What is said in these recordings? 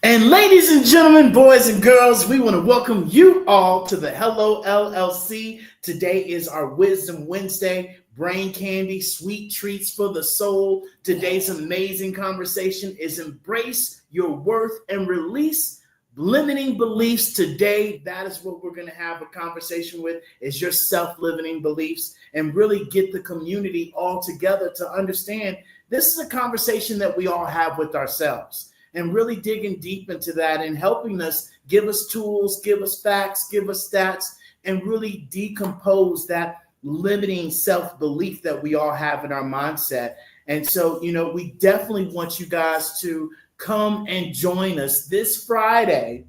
And ladies and gentlemen, boys and girls, we want to welcome you all to the Hello LLC. Today is our Wisdom Wednesday, brain candy, sweet treats for the soul. Today's amazing conversation is embrace your worth and release limiting beliefs. Today, that is what we're going to have a conversation with, is your self-limiting beliefs, and really get the community all together to understand this is a conversation that we all have with ourselves. And really digging deep into that and helping us, give us tools, give us facts, give us stats, and really decompose that limiting self-belief that we all have in our mindset. And so, we definitely want you guys to come and join us this Friday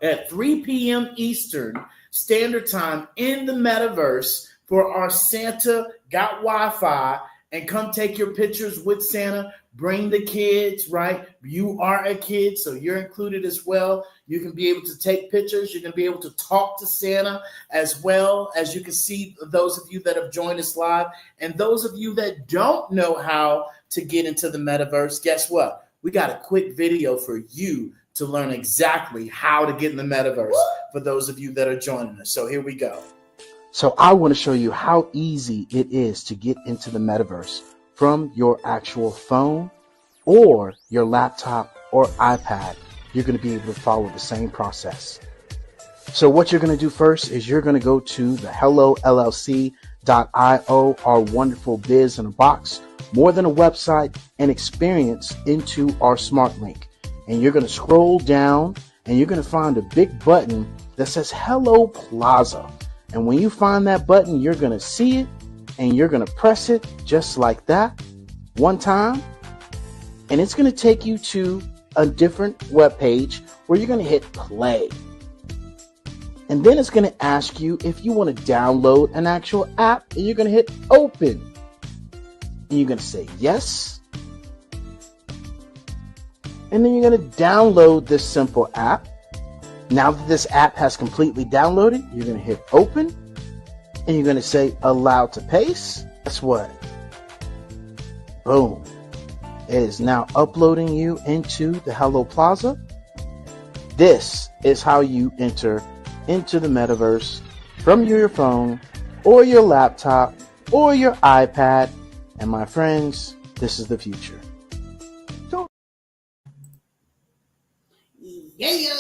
at 3 p.m. Eastern Standard Time in the Metaverse for our Santa Got Wi-Fi. And come take your pictures with Santa. Bring the kids, right? You are a kid, so you're included as well. You can be able to take pictures. You're going to be able to talk to Santa as well. As you can see, those of you that have joined us live, and those of you that don't know how to get into the metaverse, guess what? We got a quick video for you to learn exactly how to get in the metaverse for those of you that are joining us. So here we go. So I want to show you how easy it is to get into the metaverse from your actual phone or your laptop or iPad. You're going to be able to follow the same process. So what you're going to do first is you're going to go to the hellollc.io, our wonderful biz in a box, more than a website, and experience into our smart link. And you're going to scroll down and you're going to find a big button that says Hello Plaza. And when you find that button, you're going to see it and you're going to press it just like that one time. And it's going to take you to a different web page where you're going to hit play. And then it's going to ask you if you want to download an actual app, and you're going to hit open. And you're going to say yes. And then you're going to download this simple app. Now that this app has completely downloaded, you're going to hit open and you're going to say allow to paste. Guess what? Boom. It is now uploading you into the Hello Plaza. This is how you enter into the metaverse from your phone or your laptop or your iPad. And my friends, this is the future. Yeah.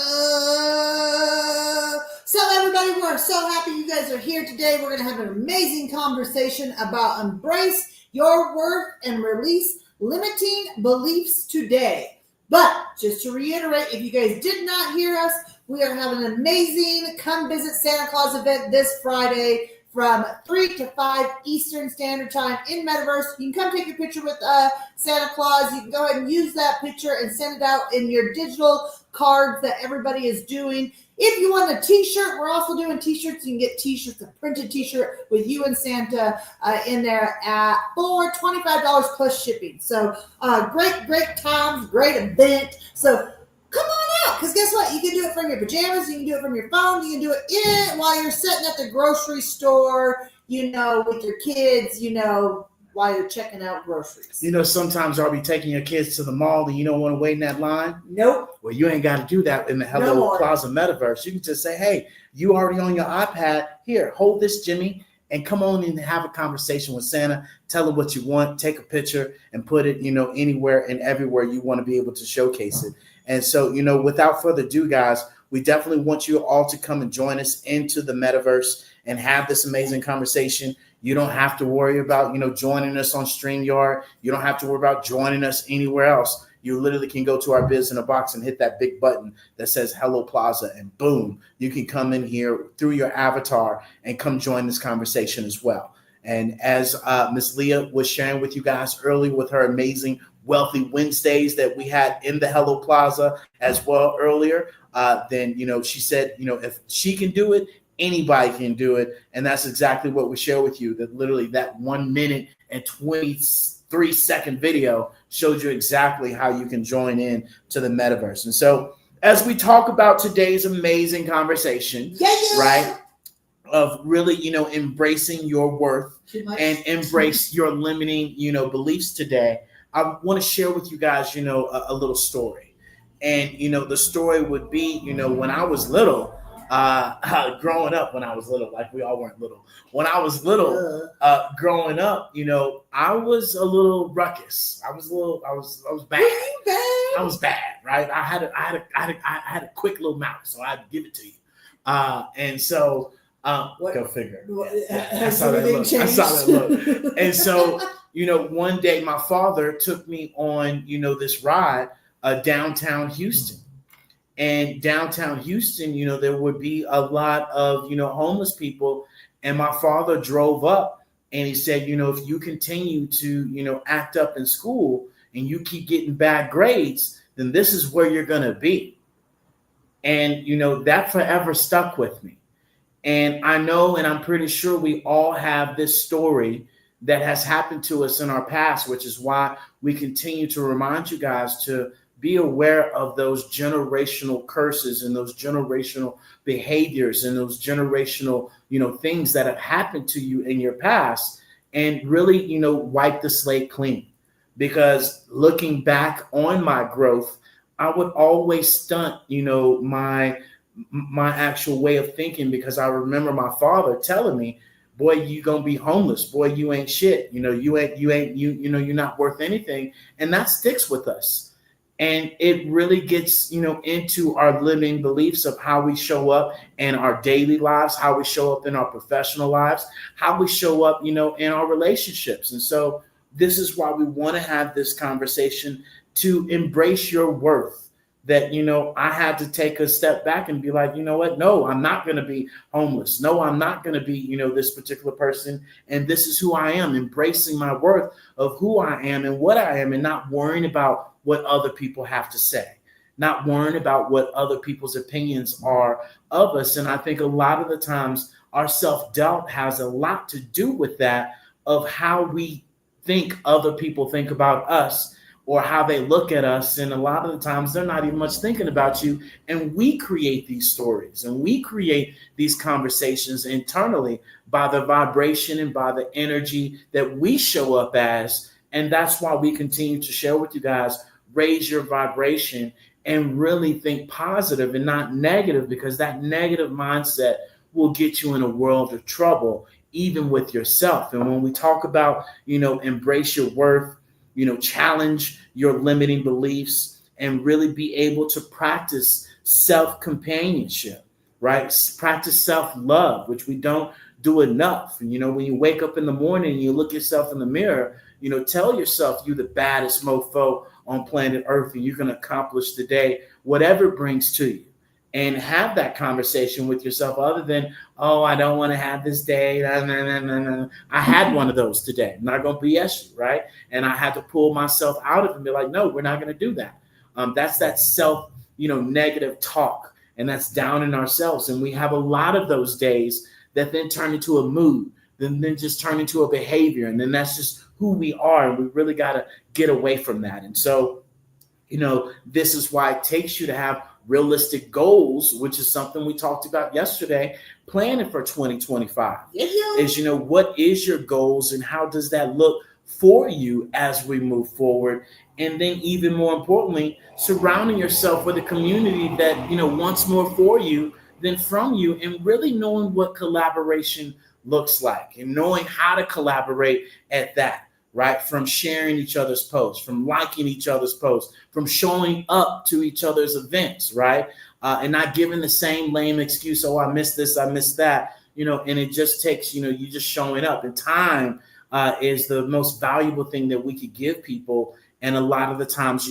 So everybody, we're so happy you guys are here today. We're going to have an amazing conversation about embrace your worth and release limiting beliefs today. But just to reiterate, if you guys did not hear us, we are having an amazing Come Visit Santa Claus event this Friday from 3 to 5 Eastern Standard Time in Metaverse. You can come take a picture with Santa Claus. You can go ahead and use that picture and send it out in your digital cards that everybody is doing. If you want a t-shirt, we're also doing t-shirts. You can get t-shirts, a printed t-shirt with you and Santa in there for $25 plus shipping. So great times, great event. So come on out, because guess what? You can do it from your pajamas. You can do it from your phone. You can do it while you're sitting at the grocery store, with your kids, while you're checking out groceries. Sometimes I'll be taking your kids to the mall and you don't want to wait in that line. Nope. Well, you ain't got to do that in the Hello Plaza Metaverse. You can just say, hey, you already on your iPad. Here, hold this, Jimmy, and come on and have a conversation with Santa. Tell him what you want. Take a picture and put it, anywhere and everywhere you want to be able to showcase it. And so, without further ado, guys, we definitely want you all to come and join us into the metaverse and have this amazing conversation. You don't have to worry about, joining us on StreamYard. You don't have to worry about joining us anywhere else. You literally can go to our biz in a box and hit that big button that says Hello Plaza, and boom, you can come in here through your avatar and come join this conversation as well. And as Miss Leah was sharing with you guys earlier with her amazing Wealthy Wednesdays that we had in the Hello Plaza as well earlier, then, she said, if she can do it, anybody can do it. And that's exactly what we share with you, that literally that 1 minute and 23-second video showed you exactly how you can join in to the metaverse. And so as we talk about today's amazing conversation, right, of really, embracing your worth and embrace your limiting, beliefs today, I want to share with you guys, a little story. And, the story would be, when I was little, growing up, when I was little, like we all weren't little. When I was little, growing up, I was a little ruckus. I was bad. Were you bad? I was bad, right? I had a quick little mouth, so I'd give it to you. And so, go figure. I saw that look. And so, one day my father took me on, this ride, downtown Houston. And downtown Houston, there would be a lot of, homeless people. And my father drove up and he said, if you continue to, act up in school and you keep getting bad grades, then this is where you're going to be. And, that forever stuck with me. And I know, and I'm pretty sure we all have this story that has happened to us in our past, which is why we continue to remind you guys to be aware of those generational curses and those generational behaviors and those generational, things that have happened to you in your past, and really, wipe the slate clean. Because looking back on my growth, I would always stunt, my actual way of thinking, because I remember my father telling me, boy, you gonna be homeless. Boy, you ain't shit. You're not worth anything. And that sticks with us. And it really gets, into our limiting beliefs of how we show up in our daily lives, how we show up in our professional lives, how we show up, in our relationships. And so this is why we want to have this conversation, to embrace your worth. That, I had to take a step back and be like, you know what? No, I'm not going to be homeless. No, I'm not going to be, this particular person. And this is who I am, embracing my worth of who I am and what I am, and not worrying about what other people have to say, not worrying about what other people's opinions are of us. And I think a lot of the times our self-doubt has a lot to do with that, of how we think other people think about us, or how they look at us. And a lot of the times they're not even much thinking about you. And we create these stories and we create these conversations internally by the vibration and by the energy that we show up as. And that's why we continue to share with you guys, raise your vibration and really think positive and not negative, because that negative mindset will get you in a world of trouble, even with yourself. And when we talk about, embrace your worth, challenge your limiting beliefs, and really be able to practice self-companionship, right? Practice self-love, which we don't do enough. And, when you wake up in the morning and you look yourself in the mirror, tell yourself you're the baddest mofo on planet Earth, and you can accomplish the day, whatever it brings to you. And have that conversation with yourself, other than, oh, I don't want to have this day. Nah. I had one of those today. I'm not going to BS you, right? And I had to pull myself out of it and be like, no, we're not going to do that. That's that self, negative talk. And that's down in ourselves. And we have a lot of those days that then turn into a mood, then just turn into a behavior. And then that's just who we are. And we really got to get away from that. And so, this is why it takes you to have realistic goals, which is something we talked about yesterday, planning for 2025. Is, what is your goals and how does that look for you as we move forward? And then even more importantly, surrounding yourself with a community that, wants more for you than from you, and really knowing what collaboration looks like and knowing how to collaborate at that. Right? From sharing each other's posts, from liking each other's posts, from showing up to each other's events, right? And not giving the same lame excuse, oh, I missed this, I missed that, and it just takes, you just showing up. And time is the most valuable thing that we could give people. And a lot of the times,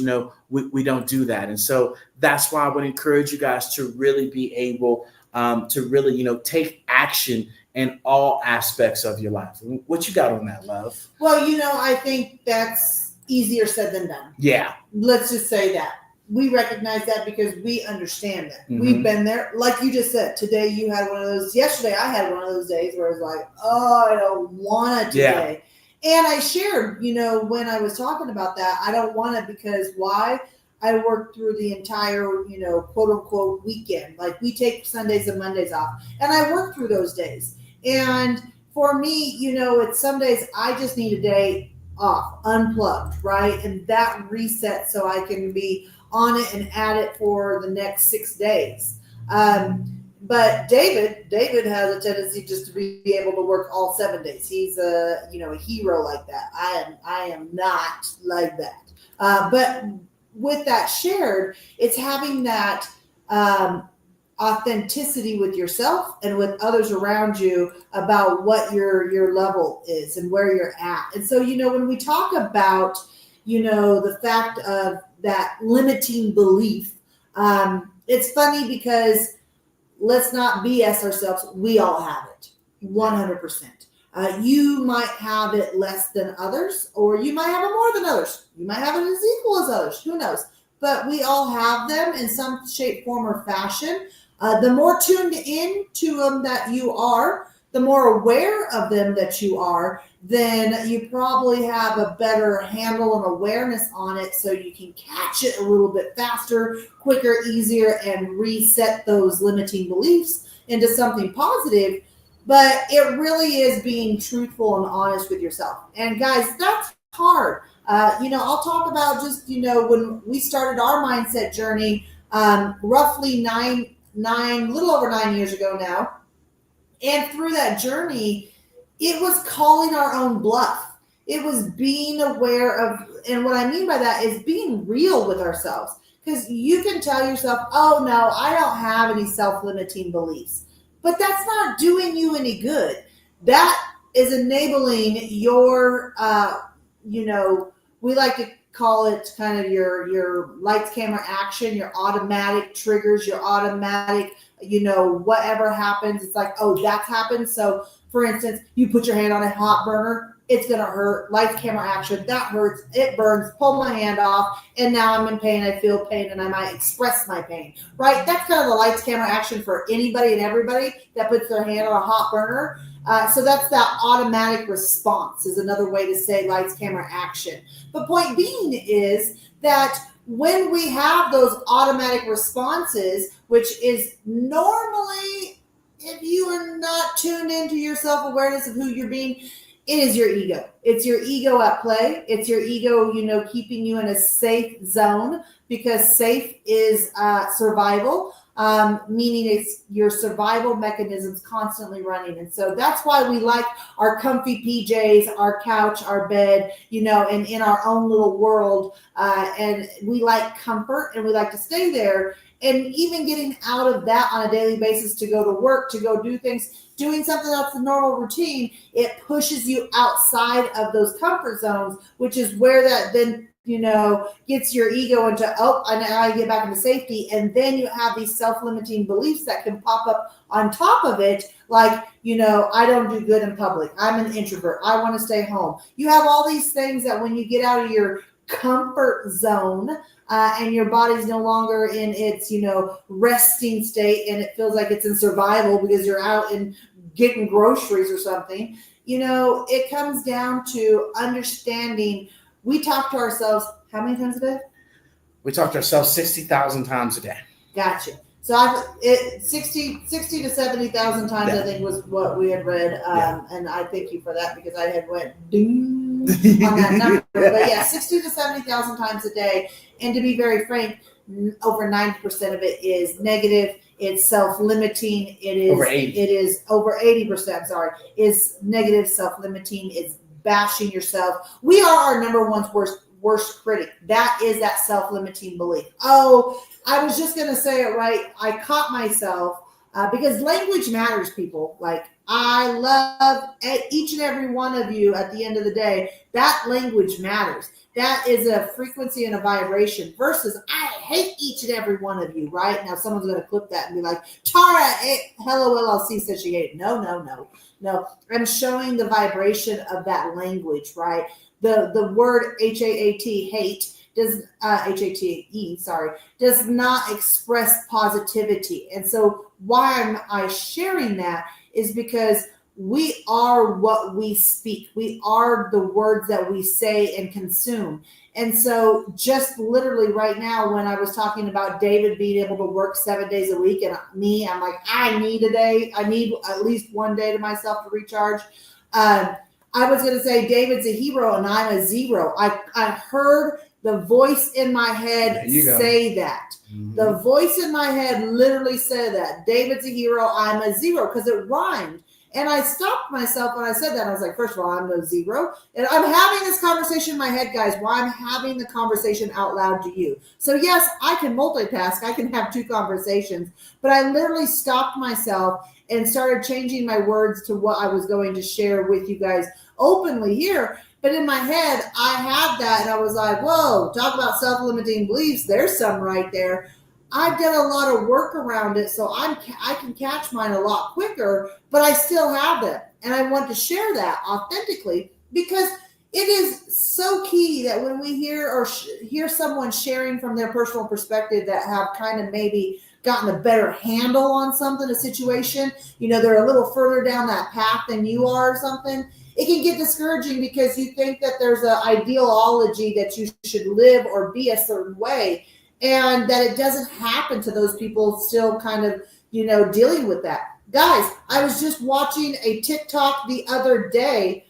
we don't do that. And so that's why I would encourage you guys to really be able to really, take action in all aspects of your life. What you got on that, love? Well, I think that's easier said than done. Yeah. Let's just say that. We recognize that because we understand that. Mm-hmm. We've been there. Like you just said, today you had one of those. Yesterday I had one of those days where I was like, oh, I don't want it today. Yeah. And I shared, when I was talking about that, I don't want it because why? I worked through the entire, quote unquote weekend. Like we take Sundays and Mondays off. And I work through those days. And for me, it's some days I just need a day off, unplugged, right? And that resets so I can be on it and at it for the next 6 days. But David has a tendency just to be able to work all 7 days. He's a hero like that. I am not like that. But with that shared, it's having that authenticity with yourself and with others around you about what your level is and where you're at. And so, when we talk about, the fact of that limiting belief, it's funny because let's not BS ourselves. We all have it, 100%. You might have it less than others, or you might have it more than others. You might have it as equal as others. Who knows? But we all have them in some shape, form, or fashion. The more tuned in to them that you are, the more aware of them that you are, then you probably have a better handle and awareness on it, so you can catch it a little bit faster, quicker, easier, and reset those limiting beliefs into something positive. But it really is being truthful and honest with yourself. And guys, that's hard. I'll talk about just, when we started our mindset journey, roughly little over 9 years ago now. And through that journey, it was calling our own bluff. It was being aware of, and what I mean by that is being real with ourselves. Because you can tell yourself, oh no, I don't have any self-limiting beliefs. But that's not doing you any good. That is enabling your, we like to call it kind of your lights, camera, action, your automatic triggers, your automatic, whatever happens. It's like, oh, that's happened. So for instance, you put your hand on a hot burner, it's going to hurt. Lights, camera, action, that hurts. It burns. Pull my hand off. And now I'm in pain. I feel pain and I might express my pain, right? That's kind of the lights, camera, action for anybody and everybody that puts their hand on a hot burner. So that's that automatic response is another way to say lights, camera, action. But point being is that when we have those automatic responses, which is normally, if you are not tuned into your self-awareness of who you're being, it is your ego. It's your ego at play. It's your ego, keeping you in a safe zone, because safe is survival. Meaning it's your survival mechanisms constantly running. And so that's why we like our comfy PJs, our couch, our bed, and in our own little world. And we like comfort and we like to stay there. And even getting out of that on a daily basis to go to work, to go do things, doing something that's the normal routine, it pushes you outside of those comfort zones, which is where that then gets your ego into, now I get back into safety. And then you have these self-limiting beliefs that can pop up on top of it. Like, I don't do good in public. I'm an introvert. I want to stay home. You have all these things that when you get out of your comfort zone, and your body's no longer in its, resting state, and it feels like it's in survival because you're out and getting groceries or something, it comes down to understanding. We talk to ourselves how many times a day? We talk to ourselves 60,000 times a day. Gotcha. So 60 to 70,000 times, yeah. I think was what we had read. And I thank you for that, because I had went ding on that number. But yeah, 60 to 70,000 times a day. And to be very frank, over 90% of it is negative. It's self-limiting. It is over 80. It is over 80%. Sorry, is negative, self-limiting. It's bashing yourself. We are our number one worst critic. That is that self-limiting belief. Oh, I was just going to say it right. I caught myself because language matters, people. Like, I love each and every one of you at the end of the day. That language matters. That is a frequency and a vibration versus I hate each and every one of you, right? Now someone's going to clip that and be like, Tara, Hello LLC said she hated. No. I'm showing the vibration of that language, right? The word HAAT, hate, does HATE, sorry, does not express positivity. And so why am I sharing that is because we are what we speak. We are the words that we say and consume. And so just literally right now, when I was talking about David being able to work 7 days a week, and me, I'm like, I need a day. I need at least one day to myself to recharge. I was going to say David's a hero and I'm a zero. I heard the voice in my head say that. Mm-hmm. The voice in my head literally said that. David's a hero, I'm a zero, because it rhymed. And I stopped myself when I said that. I was like, first of all, I'm no zero. And I'm having this conversation in my head, guys, while I'm having the conversation out loud to you. So yes, I can multitask. I can have two conversations. But I literally stopped myself and started changing my words to what I was going to share with you guys openly here. But in my head, I had that, and I was like, whoa, talk about self-limiting beliefs. There's some right there. I've done a lot of work around it, so I can catch mine a lot quicker, but I still have them. And I want to share that authentically because it is so key that when we hear someone sharing from their personal perspective that have kind of maybe gotten a better handle on something, a situation, they're a little further down that path than you are or something, it can get discouraging because you think that there's an ideology that you should live or be a certain way. And that it doesn't happen to those people still kind of, dealing with that. Guys, I was just watching a TikTok the other day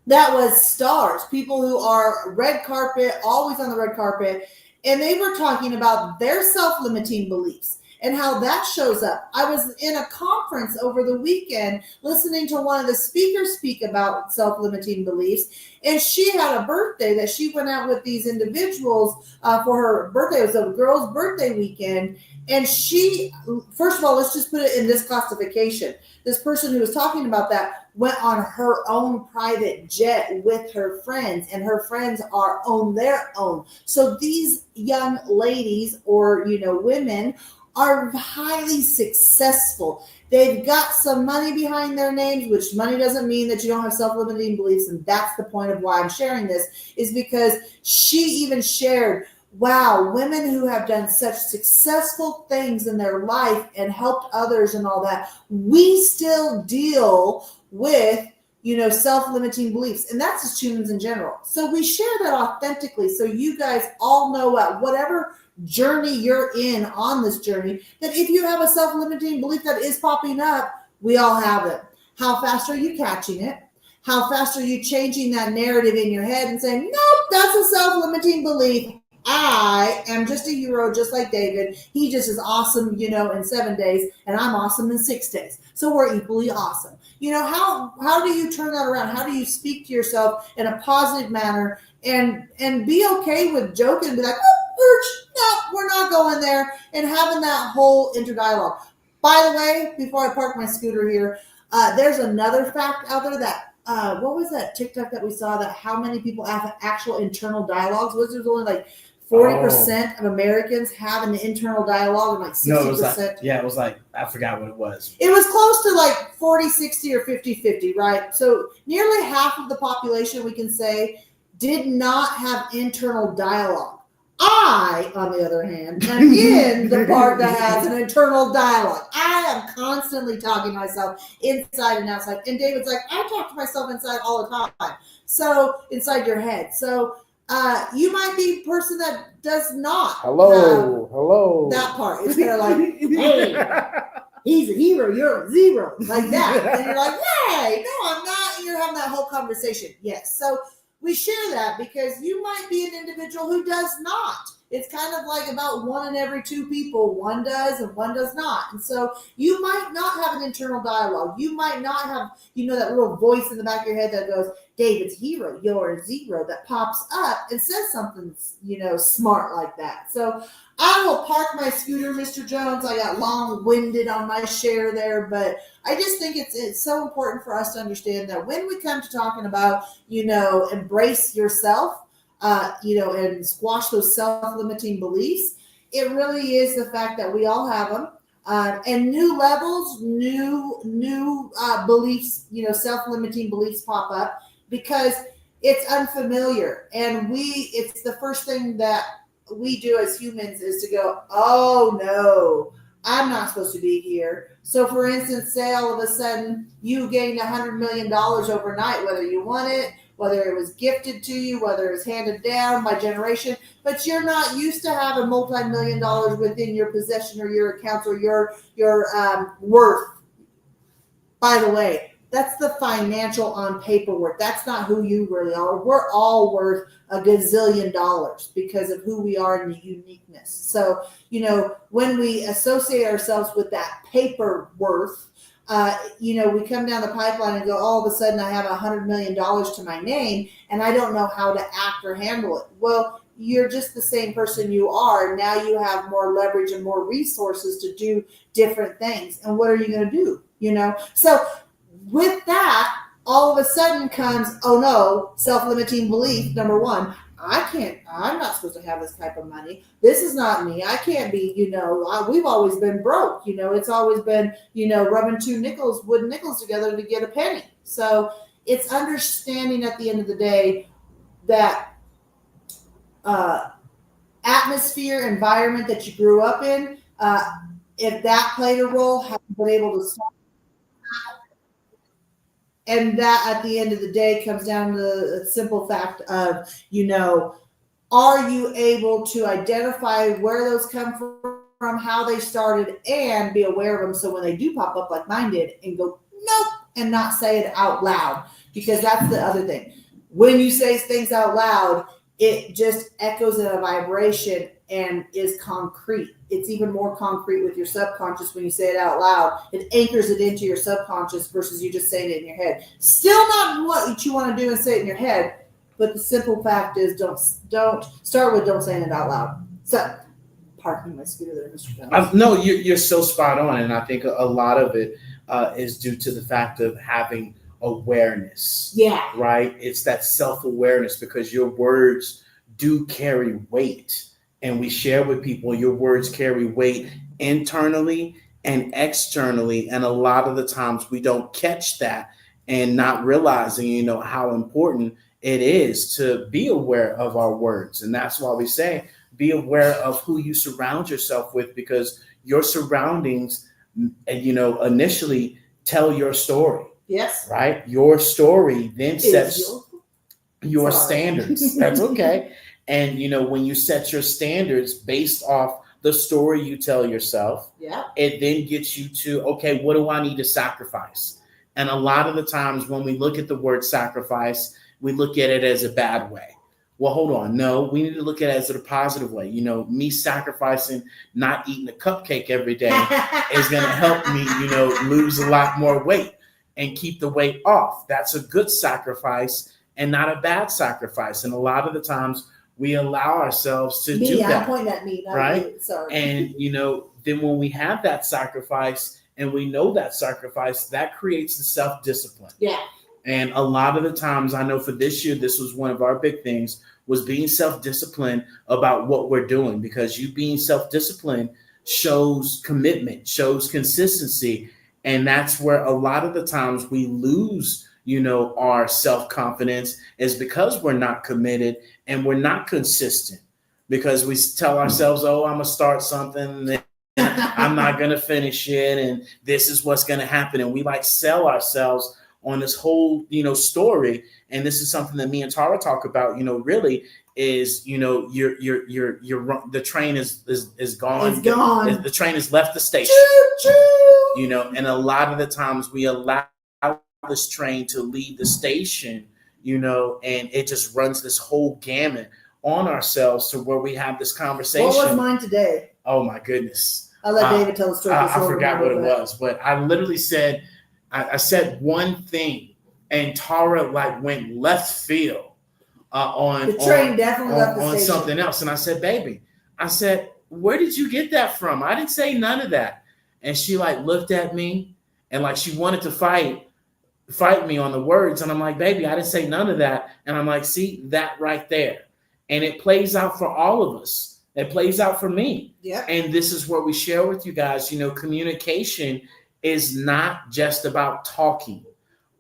that was stars, people who are red carpet, always on the red carpet, and they were talking about their self-limiting beliefs and how that shows up. I was in a conference over the weekend listening to one of the speakers speak about self-limiting beliefs, and she had a birthday that she went out with these individuals for her birthday. It was a girl's birthday weekend, and she, first of all, let's just put it in this classification. This person who was talking about that went on her own private jet with her friends, and her friends are on their own. So these young ladies or, women are highly successful. They've got some money behind their names, which money doesn't mean that you don't have self-limiting beliefs. And that's the point of why I'm sharing this, is because she even shared, wow, women who have done such successful things in their life and helped others and all that, we still deal with, self-limiting beliefs. And that's just humans in general. So we share that authentically so you guys all know at whatever journey you're in on this journey, that if you have a self-limiting belief that is popping up, we all have it. How fast are you catching it? How fast are you changing that narrative in your head and saying, nope, that's a self-limiting belief. I am just a hero, just like David. He just is awesome, in 7 days, and I'm awesome in 6 days. So we're equally awesome. How do you turn that around? How do you speak to yourself in a positive manner and be okay with joking and be like, no, we're not going there, and having that whole interdialogue. By the way, before I park my scooter here, there's another fact out there that, what was that TikTok that we saw, that how many people have actual internal dialogues? There's only like 40% of Americans have an internal dialogue, and like 60%. No, it was like, I forgot what it was. It was close to like 40, 60, or 50-50, right? So nearly half of the population, we can say, did not have internal dialogue. I, on the other hand, am in the part that has an internal dialogue. I am constantly talking to myself inside and outside. And David's like, I talk to myself inside all the time. So inside your head. So you might be a person that does not hello that part. It's kind of like, hey, he's a hero, you're a zero, like that. And you're like, hey, no, I'm not. And you're having that whole conversation. Yes. So we share that because you might be an individual who does not. It's kind of like about 1 in every 2 people. One does and one does not. And so you might not have an internal dialogue. You might not have, that little voice in the back of your head that goes, David's hero, you're a zero, that pops up and says something, smart like that. So I will park my scooter, Mr. Jones. I got long-winded on my share there, but I just think it's so important for us to understand that when we come to talking about, embrace yourself, and squash those self-limiting beliefs, it really is the fact that we all have them. And new levels, new beliefs, self-limiting beliefs pop up because it's unfamiliar. And it's the first thing that we do as humans is to go, oh no, I'm not supposed to be here. So for instance, say all of a sudden you gained $100 million overnight, whether you want it, whether it was gifted to you, whether it's handed down by generation, but you're not used to having multi-million dollars within your possession or your accounts or your worth. By the way, that's the financial on paper worth. That's not who you really are. We're all worth a gazillion dollars because of who we are and the uniqueness. So, when we associate ourselves with that paper worth, we come down the pipeline and go, all of a sudden I have $100 million to my name and I don't know how to act or handle it. Well, you're just the same person you are. Now you have more leverage and more resources to do different things. And what are you going to do? So with that, all of a sudden comes, oh no, self-limiting belief. Number one, I'm not supposed to have this type of money. This is not me. I can't be, we've always been broke. It's always been, rubbing two wooden nickels together to get a penny. So it's understanding at the end of the day that atmosphere, environment that you grew up in, if that played a role, have you been able to stop? And that at the end of the day comes down to the simple fact of, are you able to identify where those come from, how they started, and be aware of them so when they do pop up like mine did and go, nope, and not say it out loud. Because that's the other thing. When you say things out loud, it just echoes in a vibration and is concrete. It's even more concrete with your subconscious when you say it out loud. It anchors it into your subconscious versus you just saying it in your head. Still not what you want to do and say it in your head, but the simple fact is don't start with don't saying it out loud. So, parking my scooter there, Mr. Jones. No, you're so spot on, and I think a lot of it is due to the fact of having awareness. Yeah. Right? It's that self-awareness because your words do carry weight. And we share with people your words carry weight internally and externally. And a lot of the times we don't catch that and not realizing, how important it is to be aware of our words. And that's why we say be aware of who you surround yourself with, because your surroundings, initially tell your story. Yes. Right? Your story then sets your standards. That's okay. And, when you set your standards based off the story you tell yourself, it then gets you to, okay, what do I need to sacrifice? And a lot of the times when we look at the word sacrifice, we look at it as a bad way. Well, hold on. No, we need to look at it as a positive way. Me sacrificing not eating a cupcake every day is going to help me, lose a lot more weight and keep the weight off. That's a good sacrifice and not a bad sacrifice. And a lot of the times, we allow ourselves to do that. I'm pointing at me, not right? You. Sorry. And, then when we have that sacrifice and we know that sacrifice, that creates the self-discipline. Yeah. And a lot of the times, I know for this year, this was one of our big things, was being self-disciplined about what we're doing, because you being self-disciplined shows commitment, shows consistency. And that's where a lot of the times we lose our self-confidence, is because we're not committed and we're not consistent, because we tell ourselves, oh, I'm going to start something and I'm not going to finish it. And this is what's going to happen. And we sell ourselves on this whole, story. And this is something that me and Tara talk about, really is, the train is gone. It's gone. The train has left the station, and a lot of the times we allow this train to leave the station, and it just runs this whole gamut on ourselves to where we have this conversation. What was mine today? Oh my goodness. I'll let David tell the story. I forgot what it was, but I literally said, I said one thing and Tara went left field on the train definitely left the on station. Something else. And I said, baby, where did you get that from? I didn't say none of that. And she looked at me and she wanted to fight me on the words. And I'm like, baby, I didn't say none of that. And I'm like, see that right there. And it plays out for all of us. It plays out for me. Yeah. And this is where we share with you guys, communication is not just about talking.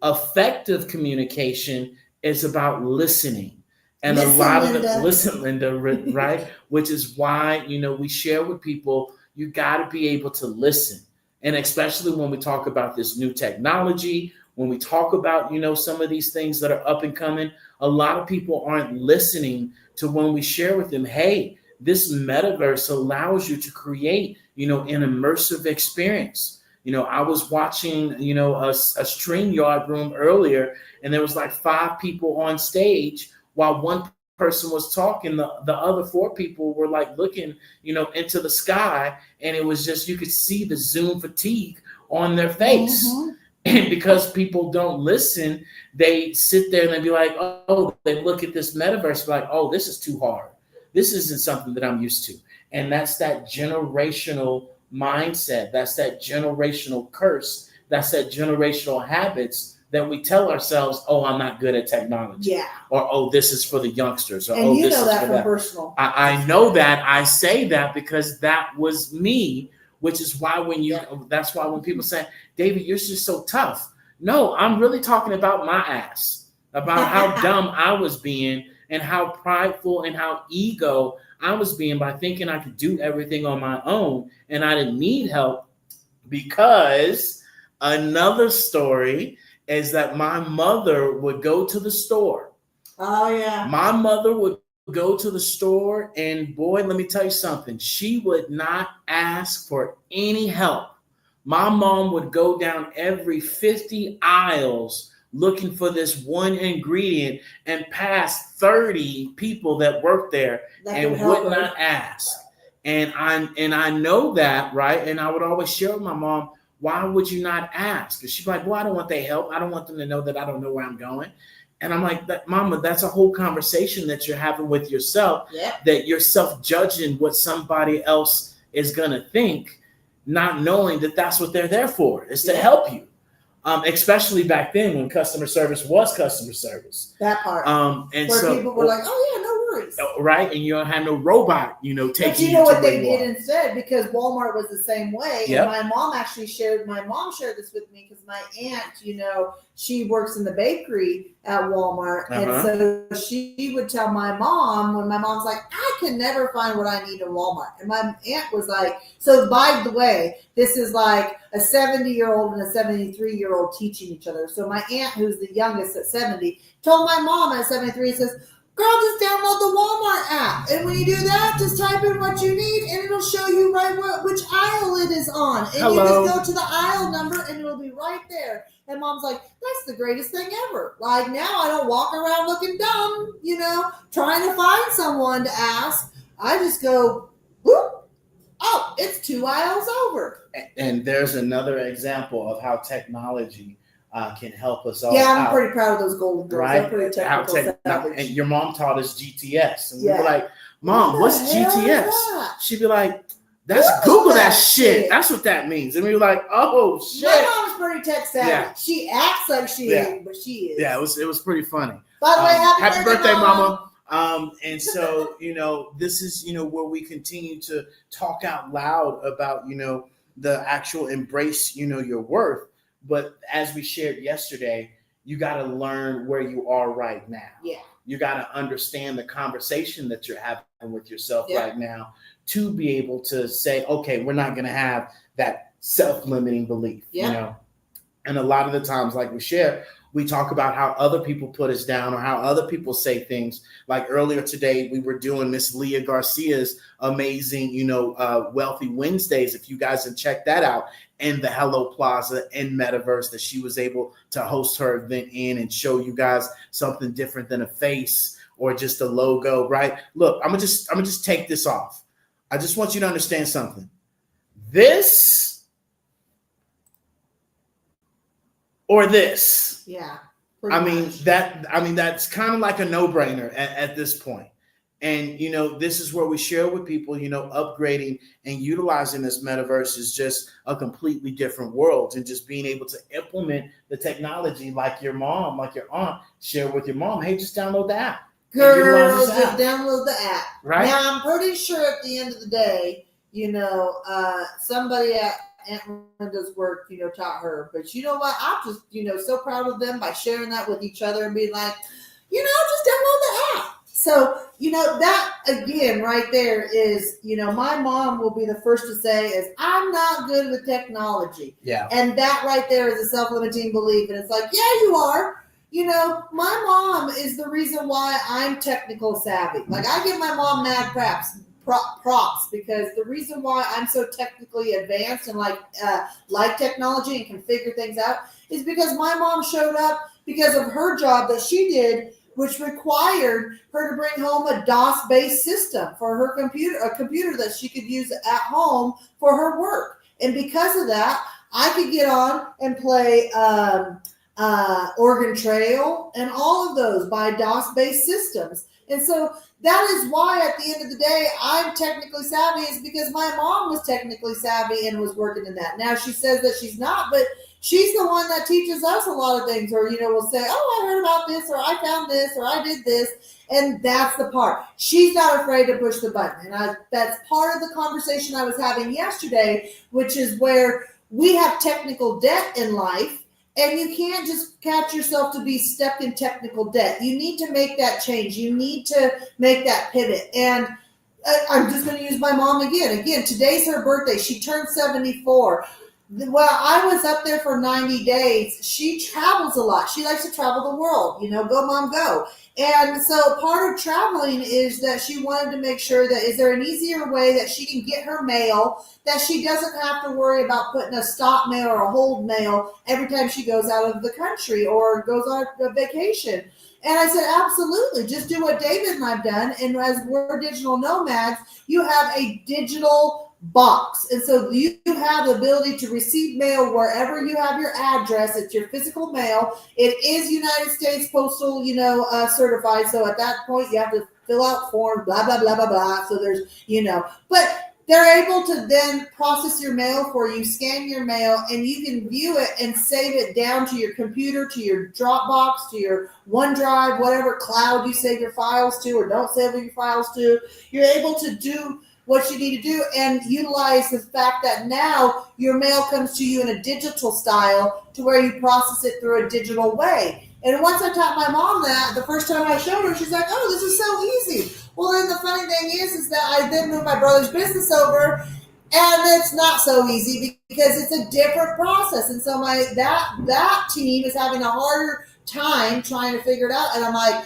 Effective communication is about listening. And Listen, a lot of Linda. Listen, Linda, right? Which is why, we share with people, you got to be able to listen. And especially when we talk about this new technology, when we talk about, some of these things that are up and coming, a lot of people aren't listening to when we share with them, hey, this metaverse allows you to create, an immersive experience. I was watching, a StreamYard room earlier, and there was like 5 people on stage while one person was talking. The other 4 people were like looking, into the sky, and it was just, you could see the Zoom fatigue on their face. Mm-hmm. And because people don't listen, they sit there and they be like, oh, they look at this metaverse like, oh, this is too hard. This isn't something that I'm used to. And that's that generational mindset. That's that generational curse. That's that generational habits that we tell ourselves, oh, I'm not good at technology. Yeah. Or, oh, this is for the youngsters. Or, And oh, you this know is that for from that. personal. I know that. I say that because that was me, which is why that's why when people say, David, you're just so tough. No, I'm really talking about my ass, about how dumb I was being and how prideful and how ego I was being by thinking I could do everything on my own and I didn't need help. Because another story is that my mother would go to the store. Oh, yeah. My mother would go to the store, and boy, let me tell you something. She would not ask for any help. My mom would go down every 50 aisles looking for this one ingredient and pass 30 people that worked there and would not ask. And I know that, right? And I would always share with my mom, why would you not ask? Because she's like, well, I don't want their help. I don't want them to know that I don't know where I'm going. And I'm like, Mama, that's a whole conversation that you're having with yourself, that you're self-judging what somebody else is going to think, not knowing that that's what they're there for, is to help you. Especially back then when customer service was customer service. That part. And where so people were like, oh, yeah, no worries. Right? And you don't have no robot, taking you. But you know what they did instead? Because Walmart was the same way. Yep. And my mom shared this with me because my aunt, she works in the bakery at Walmart. Uh-huh. And so she would tell my mom when my mom's like, I can never find what I need in Walmart. And my aunt was like, so by the way, this is like a 70-year-old and a 73-year-old teaching each other. So my aunt, who's the youngest at 70, told my mom at 73, says, girl, just download the Walmart app. And when you do that, just type in what you need and it'll show you right which aisle it is on. And you just go to the aisle number and it'll be right there. And mom's like, that's the greatest thing ever. Like now I don't walk around looking dumb, trying to find someone to ask. I just go, whoop. Oh, it's 2 aisles over. And there's another example of how technology can help us all. Yeah, I'm out. pretty proud of those golden girls. Right? They're pretty technical. And your mom taught us GTS. And we were like, Mom, what's GTS? She'd be like, that's Google that shit. That's what that means. And we were like, oh, shit. My mom's pretty tech savvy. Yeah. She acts like she is, but she is. Yeah, it was pretty funny. By the way, happy birthday, Mama. And so, this is, where we continue to talk out loud about, the actual embrace, your worth. But as we shared yesterday, you got to learn where you are right now. Yeah. You got to understand the conversation that you're having with yourself right now to be able to say, okay, we're not going to have that self-limiting belief, And a lot of the times, like we share, we talk about how other people put us down or how other people say things. Like earlier today, we were doing Miss Leah Garcia's amazing, Wealthy Wednesdays. If you guys have checked that out, and the Hello Plaza and Metaverse that she was able to host her event in and show you guys something different than a face or just a logo, right? Look, I'm gonna just take this off. I just want you to understand something. This or this. Yeah. That's kind of like a no-brainer at this point. And, this is where we share with people, upgrading and utilizing this metaverse is just a completely different world. And just being able to implement the technology like your mom, like your aunt, share with your mom, hey, just download the app. Girls, just download the app. Right. Now, I'm pretty sure at the end of the day, somebody at Aunt Linda's work, taught her. But you know what? I'm just, so proud of them by sharing that with each other and being like, just download the app. So, that again right there is, my mom will be the first to say is, I'm not good with technology. Yeah. And that right there is a self-limiting belief. And it's like, yeah, you are. My mom is the reason why I'm technical savvy. Like I give my mom mad props, because the reason why I'm so technically advanced and like technology and can figure things out is because my mom showed up because of her job that she did, which required her to bring home a DOS-based system for her computer, a computer that she could use at home for her work. And because of that, I could get on and play Oregon Trail and all of those by DOS-based systems. And so that is why at the end of the day, I'm technically savvy, is because my mom was technically savvy and was working in that. Now she says that she's not, but she's the one that teaches us a lot of things, or, will say, oh, I heard about this, or I found this, or I did this. And that's the part. She's not afraid to push the button. And that's part of the conversation I was having yesterday, which is where we have technical debt in life. And you can't just catch yourself to be stuck in technical debt. You need to make that change. You need to make that pivot. And I'm just going to use my mom again. Again, today's her birthday. She turned 74. Well, I was up there for 90 days. She travels a lot. She likes to travel the world. Go, Mom, go. And so part of traveling is that she wanted to make sure that, is there an easier way that she can get her mail, that she doesn't have to worry about putting a stop mail or a hold mail every time she goes out of the country or goes on a vacation. And I said, absolutely. Just do what David and I've done. And as we're digital nomads, you have a digital box. And so you have the ability to receive mail wherever you have your address. It's your physical mail. It is United States Postal, certified. So at that point, you have to fill out forms, blah, blah, blah, blah, blah. So there's, but they're able to then process your mail for you, scan your mail, and you can view it and save it down to your computer, to your Dropbox, to your OneDrive, whatever cloud you save your files to or don't save your files to. You're able to do what you need to do and utilize the fact that now your mail comes to you in a digital style to where you process it through a digital way. And once I taught my mom that, the first time I showed her, she's like, oh, this is so easy. Well, then the funny thing is that I then moved my brother's business over, and it's not so easy because it's a different process. And so that team is having a harder time trying to figure it out. And I'm like,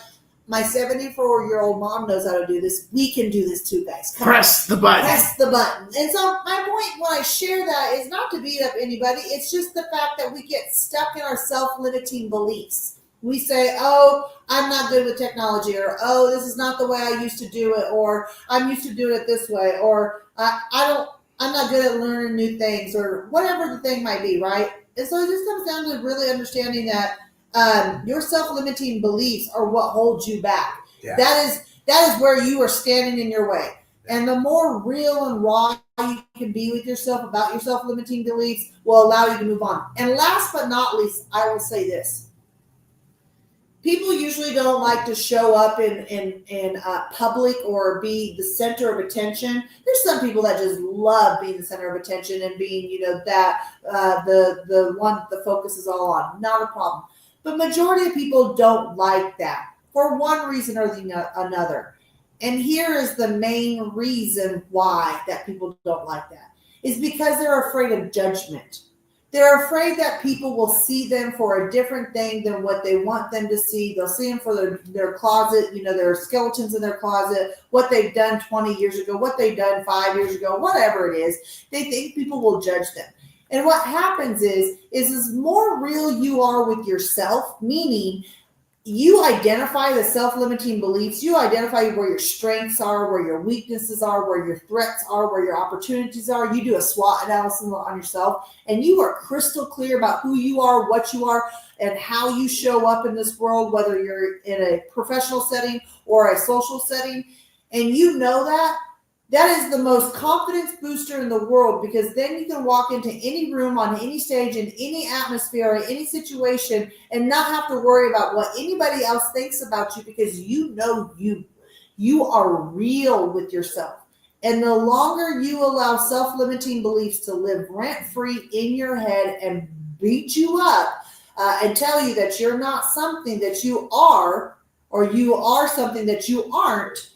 my 74-year-old mom knows how to do this. We can do this too, guys. Press the button. Press the button. And so my point when I share that is not to beat up anybody. It's just the fact that we get stuck in our self-limiting beliefs. We say, oh, I'm not good with technology, or, oh, this is not the way I used to do it, or I'm used to doing it this way, or I'm not good at learning new things, or whatever the thing might be, right? And so it just comes down to really understanding that your self-limiting beliefs are what holds you back. Yeah. That is where you are standing in your way. And the more real and raw you can be with yourself about your self-limiting beliefs will allow you to move on. And last but not least, I will say this. People usually don't like to show up in public or be the center of attention. There's some people that just love being the center of attention and being, the one the focus is all on. Not a problem. But majority of people don't like that for one reason or another. And here is the main reason why that people don't like that. Is because they're afraid of judgment. They're afraid that people will see them for a different thing than what they want them to see. They'll see them for their closet, their skeletons in their closet, what they've done 20 years ago, what they've done 5 years ago, whatever it is. They think people will judge them. And what happens is as more real you are with yourself, meaning you identify the self-limiting beliefs, you identify where your strengths are, where your weaknesses are, where your threats are, where your opportunities are. You do a SWOT analysis on yourself, and you are crystal clear about who you are, what you are, and how you show up in this world, whether you're in a professional setting or a social setting, and you know that. That is the most confidence booster in the world, because then you can walk into any room, on any stage, in any atmosphere, or any situation, and not have to worry about what anybody else thinks about you, because you are real with yourself. And the longer you allow self-limiting beliefs to live rent-free in your head and beat you up and tell you that you're not something that you are, or you are something that you aren't,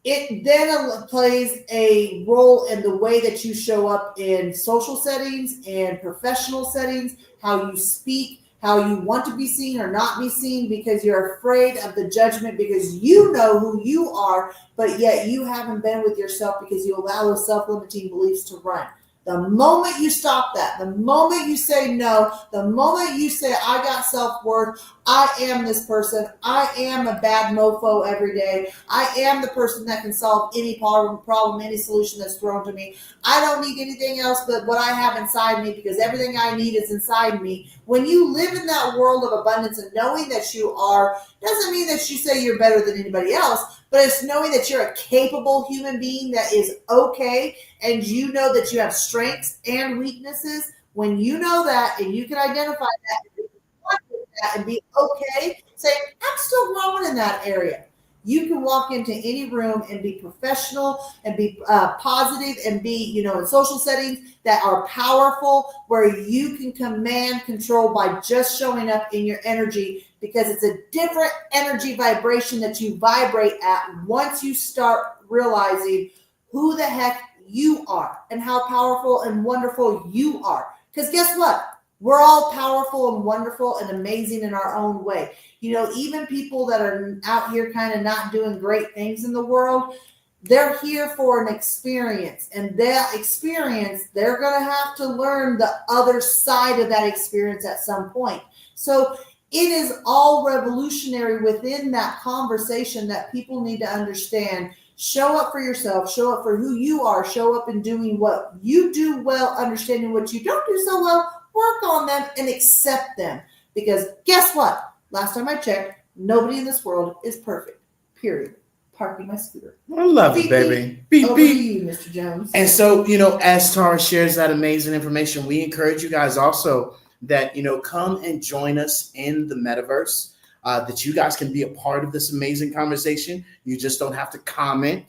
it then plays a role in the way that you show up in social settings and professional settings, how you speak, how you want to be seen or not be seen, because you're afraid of the judgment, because you know who you are, but yet you haven't been with yourself because you allow those self-limiting beliefs to run. The moment you stop that, the moment you say no, the moment you say, I got self-worth, I am this person, I am a bad mofo every day, I am the person that can solve any problem, any solution that's thrown to me, I don't need anything else but what I have inside me, because everything I need is inside me. When you live in that world of abundance and knowing that you are, doesn't mean that you say you're better than anybody else, but it's knowing that you're a capable human being that is okay, and you know that you have strengths and weaknesses. When you know that and you can identify that and be okay, say, I'm still growing in that area. You can walk into any room and be professional and be positive and be, in social settings that are powerful, where you can command control by just showing up in your energy, because it's a different energy vibration that you vibrate at once you start realizing who the heck you are and how powerful and wonderful you are. Because guess what? We're all powerful and wonderful and amazing in our own way. Even people that are out here kind of not doing great things in the world, they're here for an experience. And that experience, they're going to have to learn the other side of that experience at some point. So it is all revolutionary within that conversation that people need to understand. Show up for yourself, show up for who you are, show up in doing what you do well, understanding what you don't do so well, work on them and accept them. Because guess what? Last time I checked, nobody in this world is perfect. Period. Parking my scooter. I love it, baby. Beep, over beep. to you, Mr. Jones. And so, as Tara shares that amazing information, we encourage you guys also that, come and join us in the metaverse, that you guys can be a part of this amazing conversation. You just don't have to comment.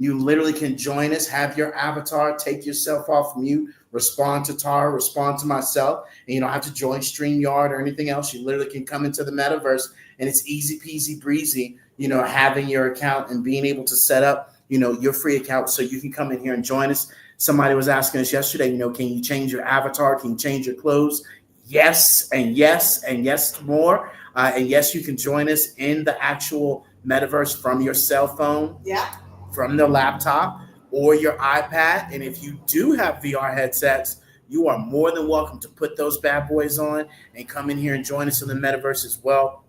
You literally can join us, have your avatar, take yourself off mute, respond to Tara, respond to myself, and you don't have to join StreamYard or anything else. You literally can come into the metaverse, and it's easy peasy breezy, having your account and being able to set up, your free account so you can come in here and join us. Somebody was asking us yesterday, can you change your avatar? Can you change your clothes? Yes, and yes, and yes more. And yes, you can join us in the actual metaverse from your cell phone. Yeah. From the laptop or your iPad. And if you do have VR headsets, you are more than welcome to put those bad boys on and come in here and join us in the metaverse as well.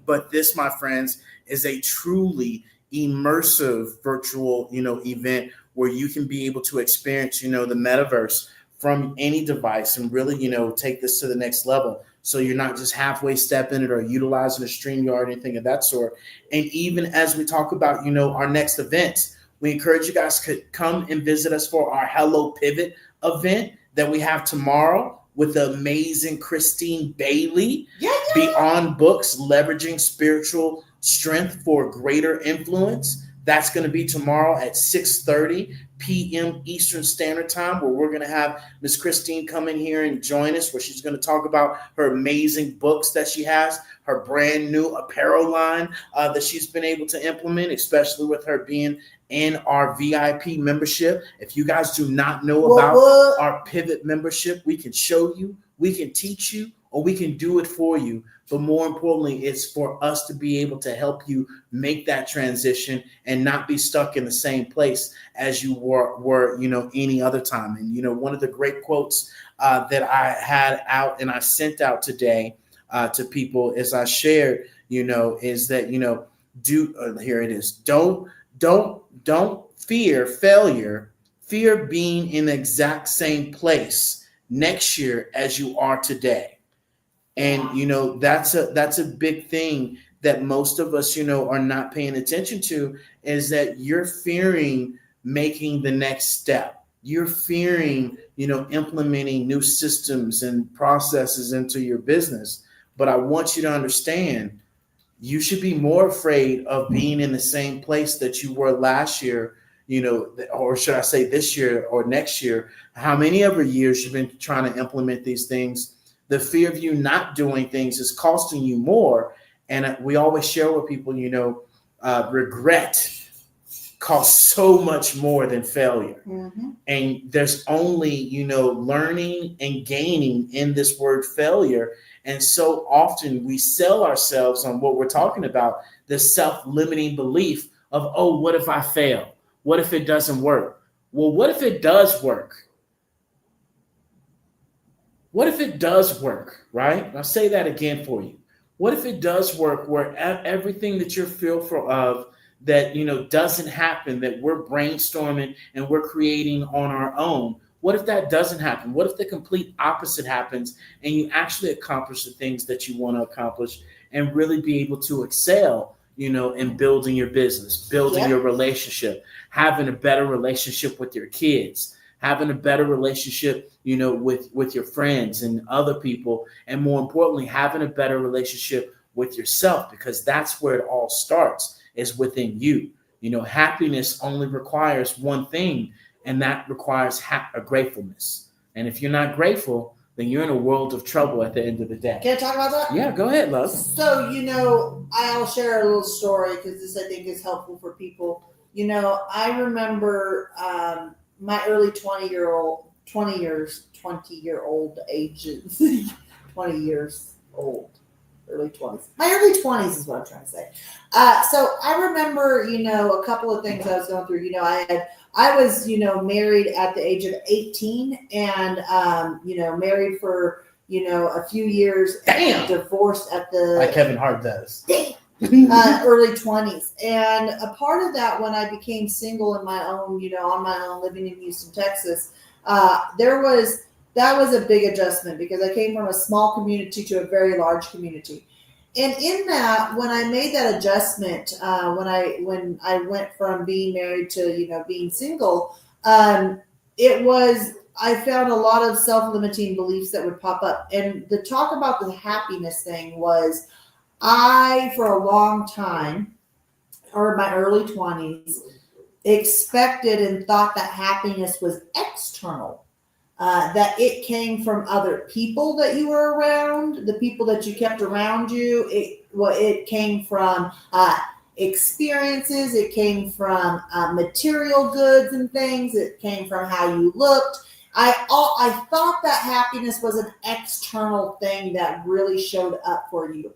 But this, my friends, is a truly immersive virtual, event where you can be able to experience, the metaverse from any device and really, take this to the next level. So you're not just halfway stepping it or utilizing a StreamYard or anything of that sort. And even as we talk about, our next events, we encourage you guys to come and visit us for our Hello Pivot event that we have tomorrow with the amazing Christine Bailey. Beyond Books, Leveraging Spiritual Strength for Greater Influence. That's going to be tomorrow at 6:30 p.m. Eastern Standard Time, where we're going to have Miss Christine come in here and join us, where she's going to talk about her amazing books that she has, her brand new apparel line that she's been able to implement, especially with her being in our VIP membership. If you guys do not know about our Pivot membership, we can show you, we can teach you, or we can do it for you. But more importantly, it's for us to be able to help you make that transition and not be stuck in the same place as you were any other time. And, one of the great quotes that I had out and I sent out today to people as I shared, is that, here it is. Don't fear failure. Fear being in the exact same place next year as you are today. And, that's a big thing that most of us, are not paying attention to, is that you're fearing making the next step. You're fearing, implementing new systems and processes into your business. But I want you to understand, you should be more afraid of being in the same place that you were last year, or should I say this year or next year. How many other years you've been trying to implement these things? The fear of you not doing things is costing you more. And we always share with people, regret costs so much more than failure. Mm-hmm. And there's only, learning and gaining in this word failure. And so often we sell ourselves on what we're talking about, the self-limiting belief of, oh, what if I fail? What if it doesn't work? Well, what if it does work? What if it does work, right? I'll say that again for you. What if it does work where everything that you're fearful of that, doesn't happen, that we're brainstorming and we're creating on our own? What if that doesn't happen? What if the complete opposite happens and you actually accomplish the things that you want to accomplish and really be able to excel, in building your business, building your relationship, having a better relationship with your kids, having a better relationship, with your friends and other people, and more importantly, having a better relationship with yourself, because that's where it all starts, is within you. Happiness only requires one thing, and that requires a gratefulness. And if you're not grateful, then you're in a world of trouble at the end of the day. Can I talk about that? Yeah, go ahead, love. So, I'll share a little story because this, I think, is helpful for people. I remember my early 20-year-old ages, 20 years old, early 20s. My early 20s is what I'm trying to say. So I remember, a couple of things I was going through. I was, married at the age of 18 and, married for, a few years. Damn. Divorced at the... Like Kevin Hart does. Early 20s. And a part of that, when I became single in my own, on my own, living in Houston, Texas, that was a big adjustment because I came from a small community to a very large community. And in that, when I made that adjustment, when I went from being married to, being single, I found a lot of self-limiting beliefs that would pop up. And the talk about the happiness thing was, I, for a long time, or my early 20s, expected and thought that happiness was external, that it came from other people that you were around, the people that you kept around you. It came from experiences. It came from material goods and things. It came from how you looked. I thought that happiness was an external thing that really showed up for you.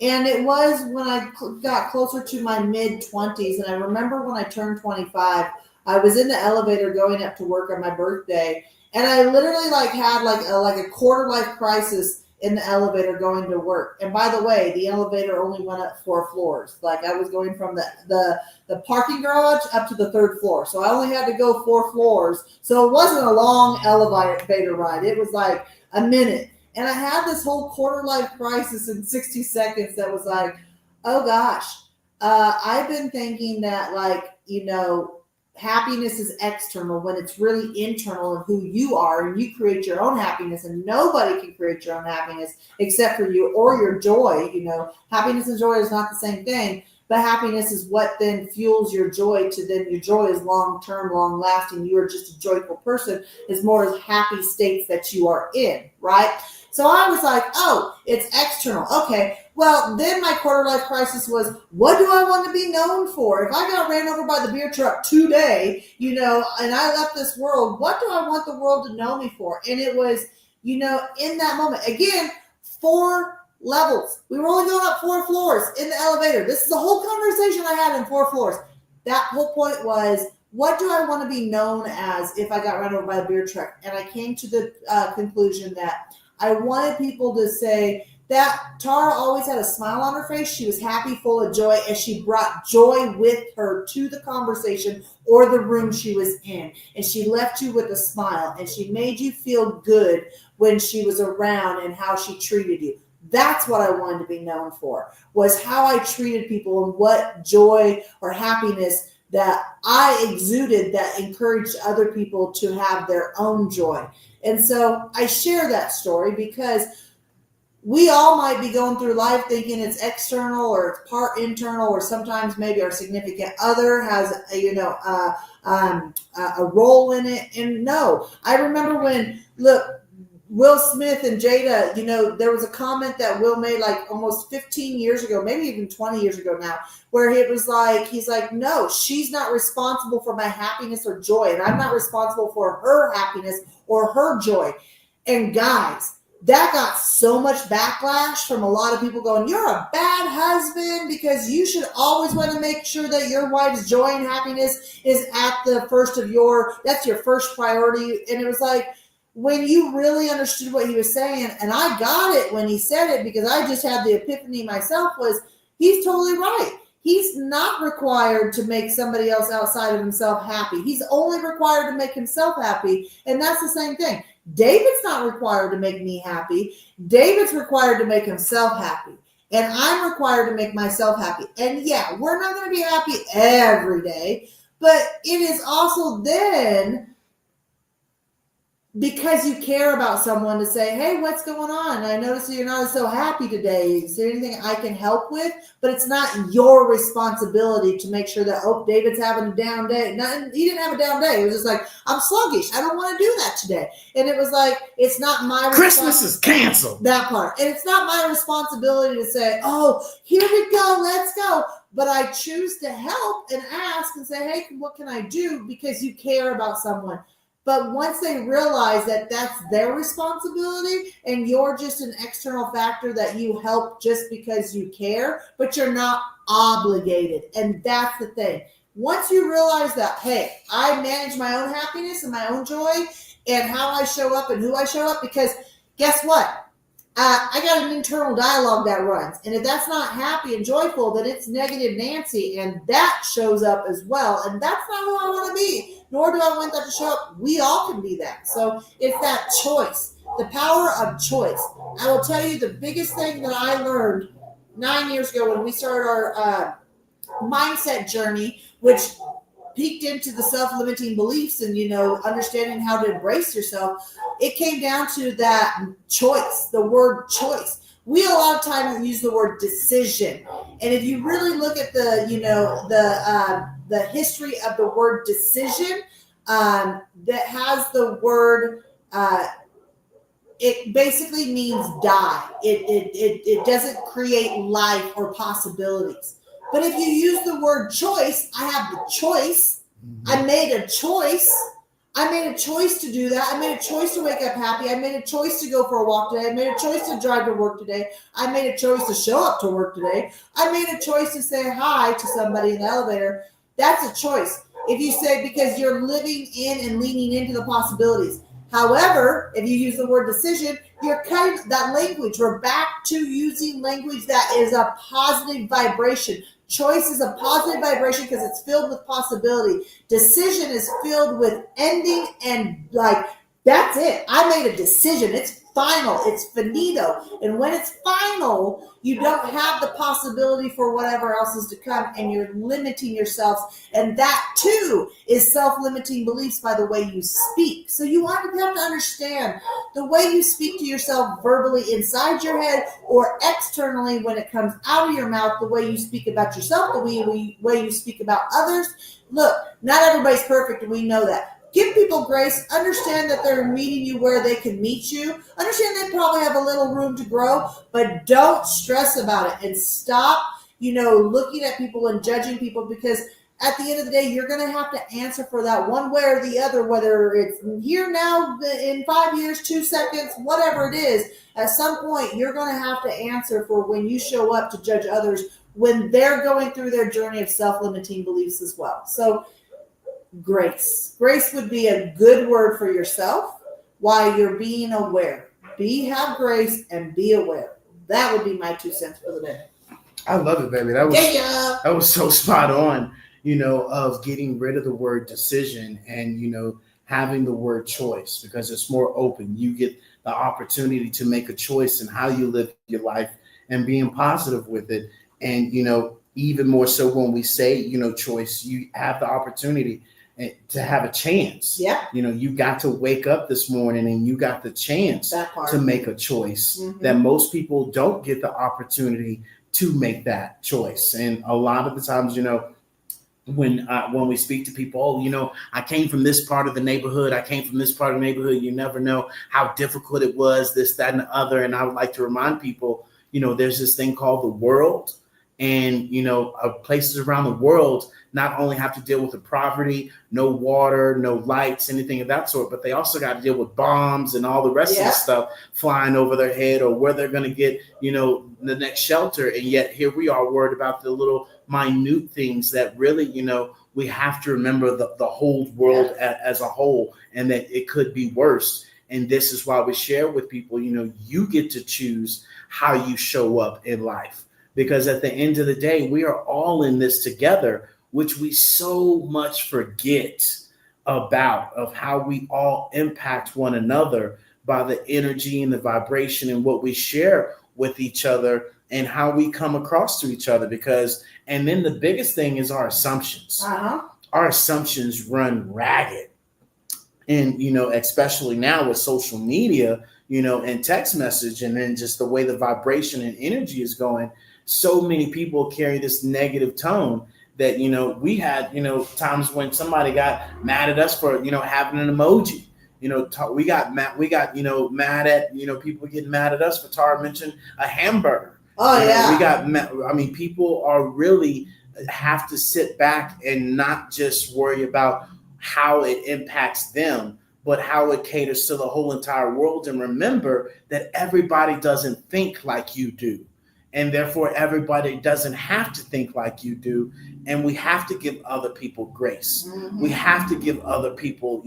And it was when I got closer to my mid-20s, and I remember when I turned 25, I was in the elevator going up to work on my birthday, and I literally had a quarter-life crisis in the elevator going to work. And by the way, the elevator only went up 4 floors. Like, I was going from the parking garage up to the 3rd floor. So I only had to go 4 floors. So it wasn't a long elevator ride. It was like a minute. And I had this whole quarter-life crisis in 60 seconds that was like, oh gosh, I've been thinking that happiness is external when it's really internal of who you are, and you create your own happiness, and nobody can create your own happiness except for you or your joy. Happiness and joy is not the same thing, but happiness is what then fuels your joy to then your joy is long-term, long-lasting. You are just a joyful person is more as happy states that you are in, right? So I was like, oh, it's external. Okay. Well, then my quarter-life crisis was, what do I want to be known for? If I got ran over by the beer truck today, and I left this world, what do I want the world to know me for? And it was, in that moment, again, 4 levels. We were only going up 4 floors in the elevator. This is the whole conversation I had in 4 floors. That whole point was, what do I want to be known as if I got run over by a beer truck? And I came to the conclusion that I wanted people to say that Tara always had a smile on her face. She was happy, full of joy, and she brought joy with her to the conversation or the room she was in. And she left you with a smile, and she made you feel good when she was around and how she treated you. That's what I wanted to be known for, was how I treated people and what joy or happiness that I exuded that encouraged other people to have their own joy. And so I share that story because we all might be going through life thinking it's external or it's part internal, or sometimes maybe our significant other has a role in it. And no, I remember when Will Smith and Jada, there was a comment that Will made like almost 15 years ago, maybe even 20 years ago now, where it was like, he's like, no, she's not responsible for my happiness or joy. And I'm not responsible for her happiness or her joy. And guys, that got so much backlash from a lot of people going, you're a bad husband because you should always want to make sure that your wife's joy and happiness is at the first of that's your first priority. And it was like, when you really understood what he was saying, and I got it when he said it because I just had the epiphany myself, was he's totally right. He's not required to make somebody else outside of himself happy. He's only required to make himself happy. And that's the same thing. David's not required to make me happy. David's required to make himself happy. And I'm required to make myself happy. And yeah, we're not going to be happy every day, but it is also then because you care about someone to say, hey, what's going on? I noticed that you're not so happy today. Is there anything I can help with? But it's not your responsibility to make sure that, oh, David's having a down day. He didn't have a down day. It was just like, I'm sluggish. I don't want to do that today. And it was like, it's not my Christmas is canceled. That part. And it's not my responsibility to say, oh, here we go. Let's go. But I choose to help and ask and say, hey, what can I do? Because you care about someone. But once they realize that that's their responsibility and you're just an external factor that you help just because you care, but you're not obligated. And that's the thing. Once you realize that, hey, I manage my own happiness and my own joy and how I show up and who I show up, because guess what? I got an internal dialogue that runs. And if that's not happy and joyful, then it's negative Nancy. And that shows up as well. And that's not who I want to be. Nor do I want that to show up. We all can be that. So it's that choice, the power of choice. I will tell you the biggest thing that I learned 9 years ago when we started our mindset journey, which peeked into the self-limiting beliefs and, understanding how to embrace yourself. It came down to that choice, the word choice. We a lot of time use the word decision. And if you really look at the history of the word decision, that has the word, it basically means die. It doesn't create life or possibilities. But if you use the word choice, I have the choice. I made a choice. I made a choice to do that. I made a choice to wake up happy. I made a choice to go for a walk today. I made a choice to drive to work today. I made a choice to show up to work today. I made a choice to say hi to somebody in the elevator. That's a choice. If you say, because you're living in and leaning into the possibilities. However, if you use the word decision, you're cutting that language. We're back to using language that is a positive vibration. Choice is a positive vibration because it's filled with possibility. Decision is filled with ending and that's it. I made a decision. It's final. It's finito. And when it's final, you don't have the possibility for whatever else is to come, and you're limiting yourself. And that too is self-limiting beliefs by the way you speak. So you have to understand the way you speak to yourself verbally inside your head or externally when it comes out of your mouth, the way you speak about yourself, the way you speak about others. Look, not everybody's perfect, and we know that. Give people grace. Understand that they're meeting you where they can meet you. Understand they probably have a little room to grow, but don't stress about it and stop, looking at people and judging people, because at the end of the day, you're going to have to answer for that one way or the other, whether it's here now, in 5 years, 2 seconds, whatever it is. At some point, you're going to have to answer for when you show up to judge others when they're going through their journey of self-limiting beliefs as well. So grace would be a good word for yourself while you're being aware. Have grace and be aware. That would be my 2 cents for the day. I love it, baby. That was so spot on, of getting rid of the word decision and, having the word choice, because it's more open. You get the opportunity to make a choice in how you live your life and being positive with it. And, even more so when we say, choice, you have the opportunity to have a chance. Yeah. You got to wake up this morning and you got the chance to make a choice that most people don't get the opportunity to make that choice. And a lot of the times, when we speak to people, oh, I came from this part of the neighborhood. I came from this part of the neighborhood. You never know how difficult it was, this, that, and the other. And I would like to remind people, there's this thing called the world. And, places around the world not only have to deal with the poverty, no water, no lights, anything of that sort, but they also got to deal with bombs and all the rest of the stuff flying over their head, or where they're going to get, the next shelter. And yet here we are worried about the little minute things that really, we have to remember the whole world as a whole, and that it could be worse. And this is why we share with people, you get to choose how you show up in life. Because at the end of the day, we are all in this together, which we so much forget about, of how we all impact one another by the energy and the vibration and what we share with each other and how we come across to each other. And then the biggest thing is our assumptions. Our assumptions run ragged. And, especially now with social media, and text message, and then just the way the vibration and energy is going, so many people carry this negative tone that, we had, times when somebody got mad at us for, having an emoji. We got mad at, people getting mad at us for Tara mentioned a hamburger. We got mad. I mean, people are really have to sit back and not just worry about how it impacts them, but how it caters to the whole entire world. And remember that everybody doesn't think like you do. And therefore, everybody doesn't have to think like you do. And we have to give other people grace. We have to give other people,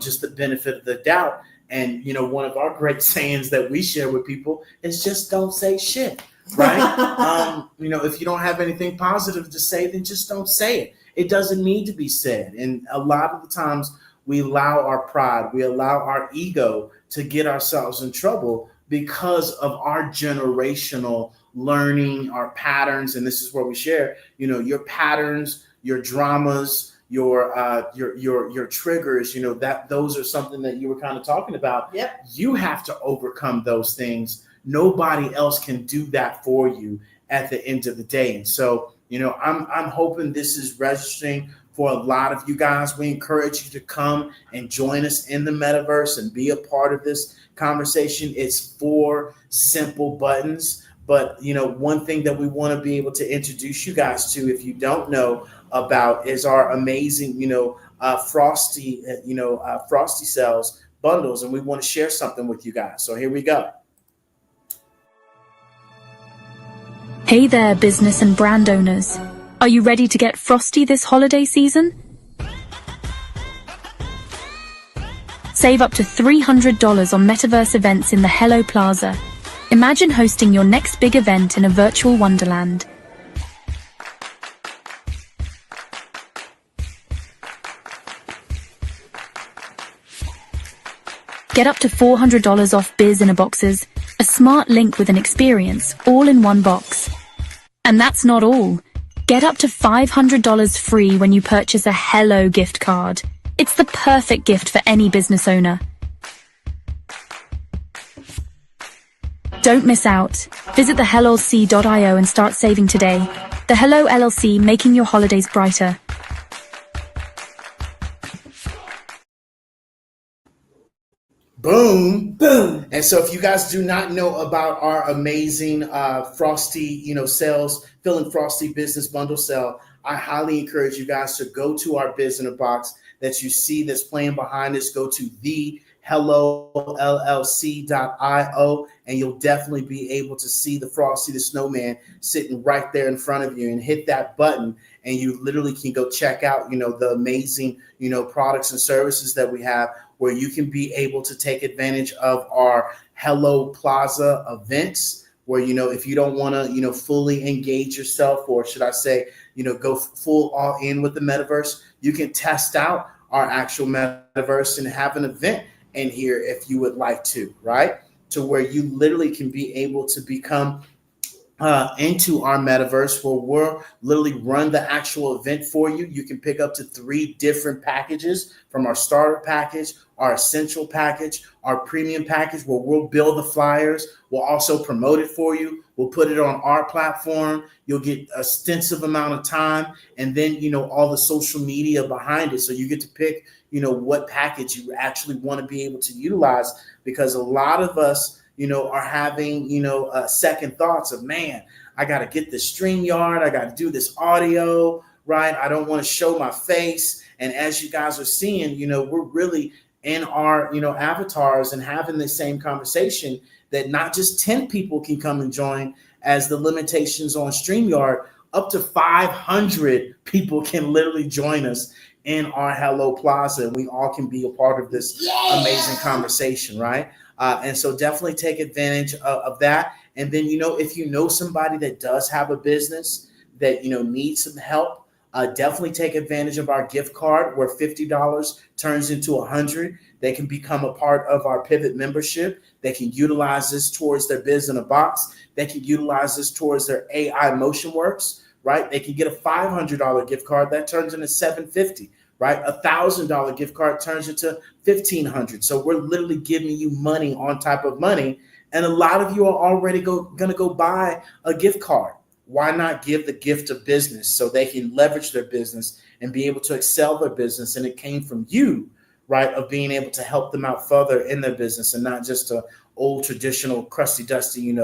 just the benefit of the doubt. And, one of our great sayings that we share with people is just don't say shit, right? If you don't have anything positive to say, then just don't say it. It doesn't need to be said. And a lot of the times we allow our pride, we allow our ego to get ourselves in trouble because of our generational learning, our patterns. And this is where we share, your patterns, your dramas, your triggers, that those are something that you were kind of talking about. Yep. You have to overcome those things. Nobody else can do that for you at the end of the day. And so, I'm hoping this is registering for a lot of you guys. We encourage you to come and join us in the metaverse and be a part of this conversation. It's 4 simple buttons. But, one thing that we want to be able to introduce you guys to, if you don't know about, is our amazing, Frosty Cells bundles. And we want to share something with you guys. So here we go. Hey there, business and brand owners. Are you ready to get frosty this holiday season? Save up to $300 on Metaverse events in the Hello Plaza. Imagine hosting your next big event in a virtual wonderland. Get up to $400 off Biz in a Boxes, a smart link with an experience, all in one box. And that's not all. Get up to $500 free when you purchase a Hello gift card. It's the perfect gift for any business owner. Don't miss out. Visit thehellolc.io and start saving today. The Hello LLC, making your holidays brighter. Boom. And so if you guys do not know about our amazing Frosty, sales, Feeling Frosty business bundle sale, I highly encourage you guys to go to our Biz in a Box that you see that's playing behind us. Go to thehellollc.io and you'll definitely be able to see the Frosty the Snowman sitting right there in front of you, and hit that button and you literally can go check out, the amazing, products and services that we have, where you can be able to take advantage of our Hello Plaza events, where, if you don't want to, fully engage yourself, or should I say, go full all in with the metaverse, you can test out our actual metaverse and have an event in here if you would like to, right? To where you literally can be able to become into our metaverse where we'll literally run the actual event for you. You can pick up to 3 different packages from our starter package, our essential package, our premium package, where we'll build the flyers. We'll also promote it for you. We'll put it on our platform. You'll get a extensive amount of time, and then, all the social media behind it. So you get to pick, what package you actually want to be able to utilize, because a lot of us, are having, second thoughts of, man, I got to get this StreamYard. I got to do this audio, right? I don't want to show my face. And as you guys are seeing, we're really in our, avatars and having the same conversation that not just 10 people can come and join, as the limitations on StreamYard, up to 500 people can literally join us in our Hello Plaza. And we all can be a part of this amazing conversation, right? And so definitely take advantage of that. And then, if you know somebody that does have a business that, needs some help, definitely take advantage of our gift card, where $50 turns into $100. They can become a part of our Pivot membership. They can utilize this towards their biz in a box. They can utilize this towards their AI MotionWorks, right? They can get a $500 gift card that turns into $750. Right, $1,000 gift card turns into $1,500. So we're literally giving you money on top of money, and a lot of you are already going to go buy a gift card. Why not give the gift of business so they can leverage their business and be able to excel their business? And it came from you, right, of being able to help them out further in their business, and not just a old traditional crusty dusty,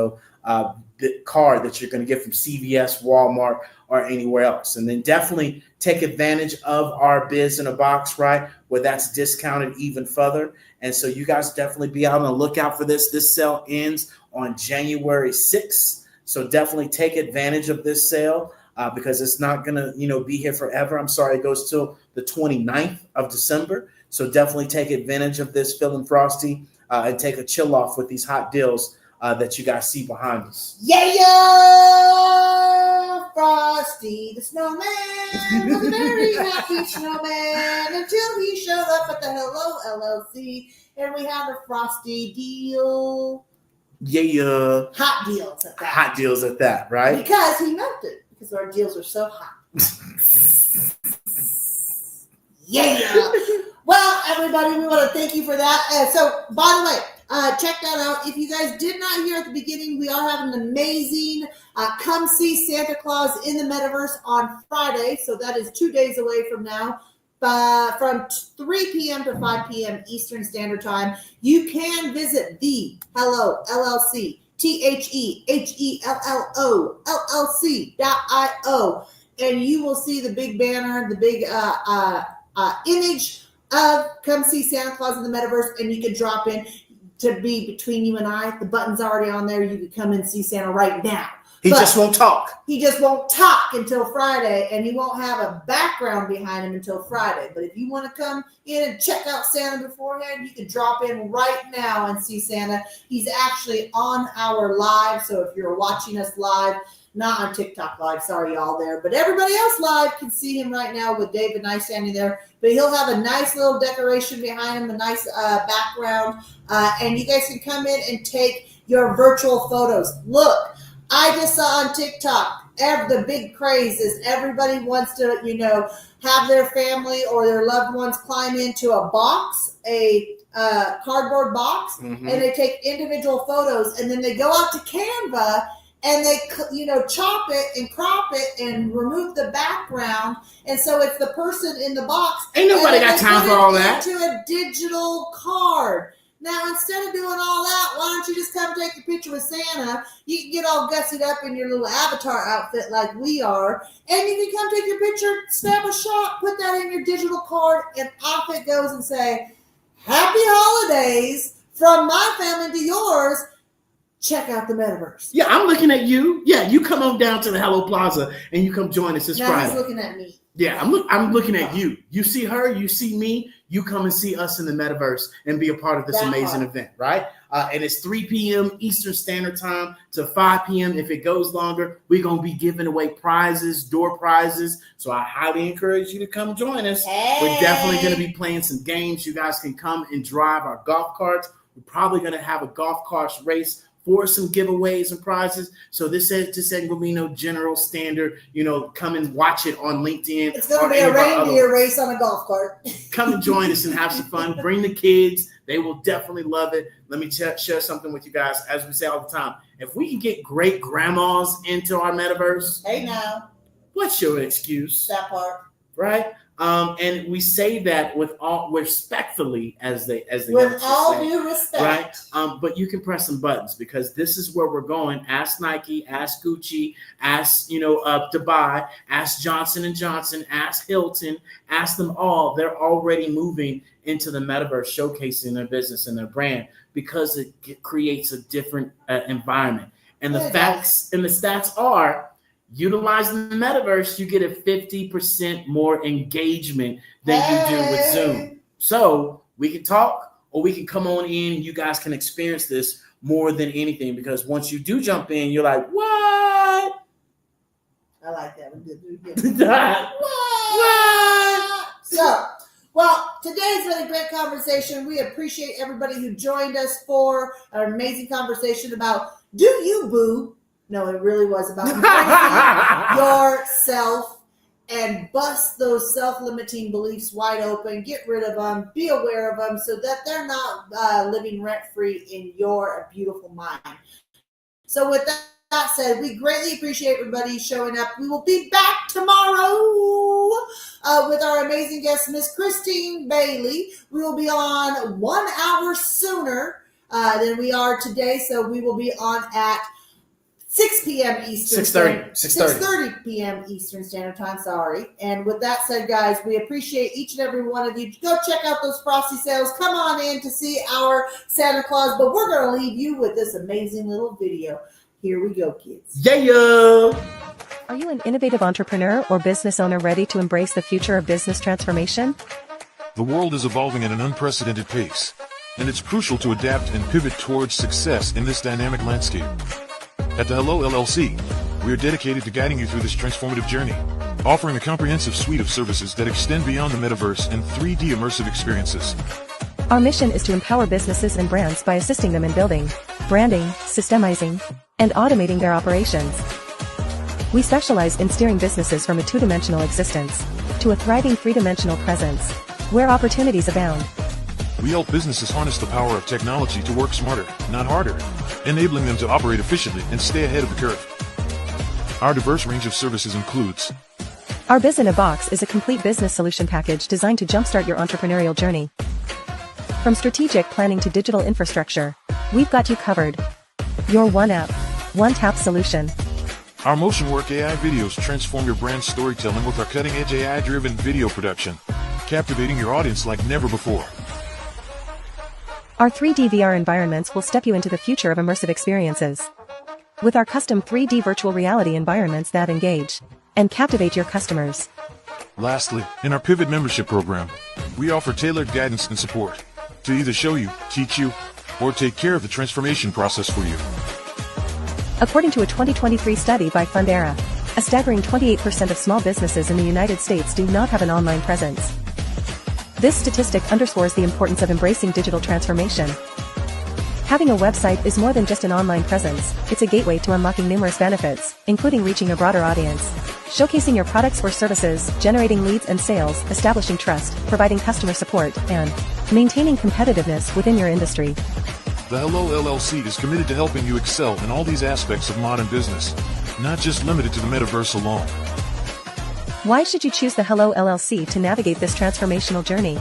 card that you're going to get from CVS, Walmart, or anywhere else. And then definitely take advantage of our biz in a box, right, where that's discounted even further. And so you guys definitely be out on the lookout for this. This sale ends on January 6th. So definitely take advantage of this sale because it's not going to, be here forever. I'm sorry, it goes till the 29th of December. So definitely take advantage of this, Feeling Frosty, and take a chill off with these hot deals that you guys see behind us. Frosty the snowman was a very happy snowman until he showed up at the Hello LLC, and we have a Frosty deal. Hot deals at that. Hot deals at that, right? Because he melted, because our deals are so hot. Well, everybody, we want to thank you for that. So, by the way, check that out. If you guys did not hear at the beginning, we are having an amazing Come See Santa Claus in the Metaverse on Friday. So that is 2 days away from now, from 3 p.m. to 5 p.m. Eastern Standard Time. You can visit the Hello LLC, THEHELLO LLC.io, and you will see the big banner, the big image of Come See Santa Claus in the Metaverse, and you can drop in to be between you and I. The button's already on there. You can come and see Santa right now. He just won't talk. He just won't talk until Friday, and he won't have a background behind him until Friday. But if you want to come in and check out Santa beforehand, you can drop in right now and see Santa. He's actually on our live, so if you're watching us live, not on TikTok live, sorry y'all there, but everybody else live can see him right now with Dave and I standing there. But he'll have a nice little decoration behind him, a nice background, and you guys can come in and take your virtual photos. Look, I just saw on TikTok, the big craze is everybody wants to, have their family or their loved ones climb into a box, a cardboard box, and they take individual photos, and then they go out to Canva and they, chop it and crop it and remove the background. And so it's the person in the box. Ain't nobody got time for all that. Into a digital card. Now, instead of doing all that, why don't you just come take a picture with Santa? You can get all gussied up in your little avatar outfit like we are, and you can come take your picture, snap a shot, put that in your digital card, and off it goes and say, Happy Holidays from my family to yours. Check out the Metaverse. Yeah, I'm looking at you. Yeah, you come on down to the Hello Plaza and you come join us this Friday. Now he's looking at me. Yeah, I'm looking at you. You see her, you see me, you come and see us in the Metaverse and be a part of this amazing event, right? And it's 3 p.m. Eastern Standard Time to 5 p.m. If it goes longer, we're going to be giving away prizes, door prizes. So I highly encourage you to come join us. Hey. We're definitely going to be playing some games. You guys can come and drive our golf carts. We're probably going to have a golf cart race for some giveaways and prizes. So this ain't gonna be no general standard, come and watch it on LinkedIn. It's gonna be a reindeer race on a golf cart. Come and join us and have some fun. Bring the kids. They will definitely love it. Let me share something with you guys. As we say all the time, if we can get great grandmas into our metaverse, hey now, what's your excuse? That part. Right? And we say that with all respectfully, as they with all due respect, right? But you can press some buttons because this is where we're going. Ask Nike, ask Gucci, ask Dubai, ask Johnson & Johnson, ask Hilton, ask them all. They're already moving into the metaverse, showcasing their business and their brand because it creates a different environment. And the facts and the stats are, utilizing the metaverse, you get a 50% more engagement than you do with Zoom. So we can talk or we can come on in and you guys can experience this more than anything, because once you do jump in, you're like, what? I like that. We did. What? So, well, today's been a great conversation. We appreciate everybody who joined us for an amazing conversation about Do You Boo? No, it really was about embracing yourself and bust those self-limiting beliefs wide open. Get rid of them. Be aware of them so that they're not living rent-free in your beautiful mind. So with that said, we greatly appreciate everybody showing up. We will be back tomorrow with our amazing guest, Miss Christine Bailey. We will be on 1 hour sooner than we are today. So we will be on at 6 p.m. Eastern. 6:30 p.m. Eastern Standard Time. Sorry. And with that said, guys, we appreciate each and every one of you. Go check out those frosty sales. Come on in to see our Santa Claus. But we're going to leave you with this amazing little video. Here we go, kids. Yeah. Are you an innovative entrepreneur or business owner ready to embrace the future of business transformation? The world is evolving at an unprecedented pace, and it's crucial to adapt and pivot towards success in this dynamic landscape. At the Hello LLC, we are dedicated to guiding you through this transformative journey, offering a comprehensive suite of services that extend beyond the metaverse and 3D immersive experiences. Our mission is to empower businesses and brands by assisting them in building, branding, systemizing, and automating their operations. We specialize in steering businesses from a two-dimensional existence to a thriving three-dimensional presence, where opportunities abound. We help businesses harness the power of technology to work smarter, not harder, enabling them to operate efficiently and stay ahead of the curve. Our diverse range of services includes: Our Biz in a Box is a complete business solution package designed to jumpstart your entrepreneurial journey. From strategic planning to digital infrastructure, we've got you covered. Your one app, one tap solution. Our Motion Work AI videos transform your brand storytelling with our cutting-edge AI-driven video production, captivating your audience like never before. Our 3D VR environments will step you into the future of immersive experiences. With our custom 3D virtual reality environments that engage and captivate your customers. Lastly, in our Pivot membership program, we offer tailored guidance and support to either show you, teach you, or take care of the transformation process for you. According to a 2023 study by Fundera, a staggering 28% of small businesses in the United States do not have an online presence. This statistic underscores the importance of embracing digital transformation. Having a website is more than just an online presence, it's a gateway to unlocking numerous benefits, including reaching a broader audience, showcasing your products or services, generating leads and sales, establishing trust, providing customer support, and maintaining competitiveness within your industry. The Hello LLC is committed to helping you excel in all these aspects of modern business, not just limited to the metaverse alone. Why should you choose the Hello LLC to navigate this transformational journey?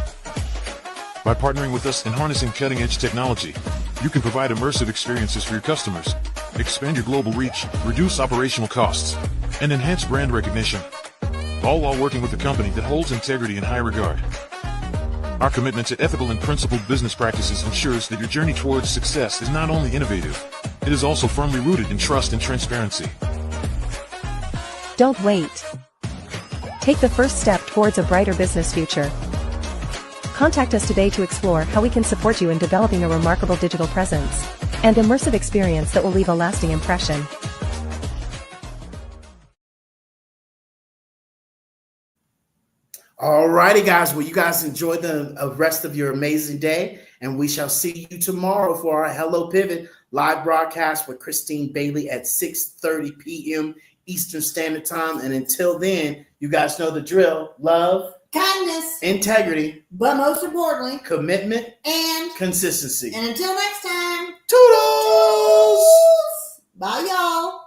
By partnering with us and harnessing cutting-edge technology, you can provide immersive experiences for your customers, expand your global reach, reduce operational costs, and enhance brand recognition, all while working with a company that holds integrity in high regard. Our commitment to ethical and principled business practices ensures that your journey towards success is not only innovative, it is also firmly rooted in trust and transparency. Don't wait. Take the first step towards a brighter business future. Contact us today to explore how we can support you in developing a remarkable digital presence and immersive experience that will leave a lasting impression. All righty, guys. Well, you guys enjoy the rest of your amazing day, and we shall see you tomorrow for our Hello Pivot live broadcast with Christine Bailey at 6:30 p.m. Eastern Standard Time. And until then, you guys know the drill. Love, kindness, integrity, but most importantly, commitment, and consistency. And until next time, Toodles! bye, y'all.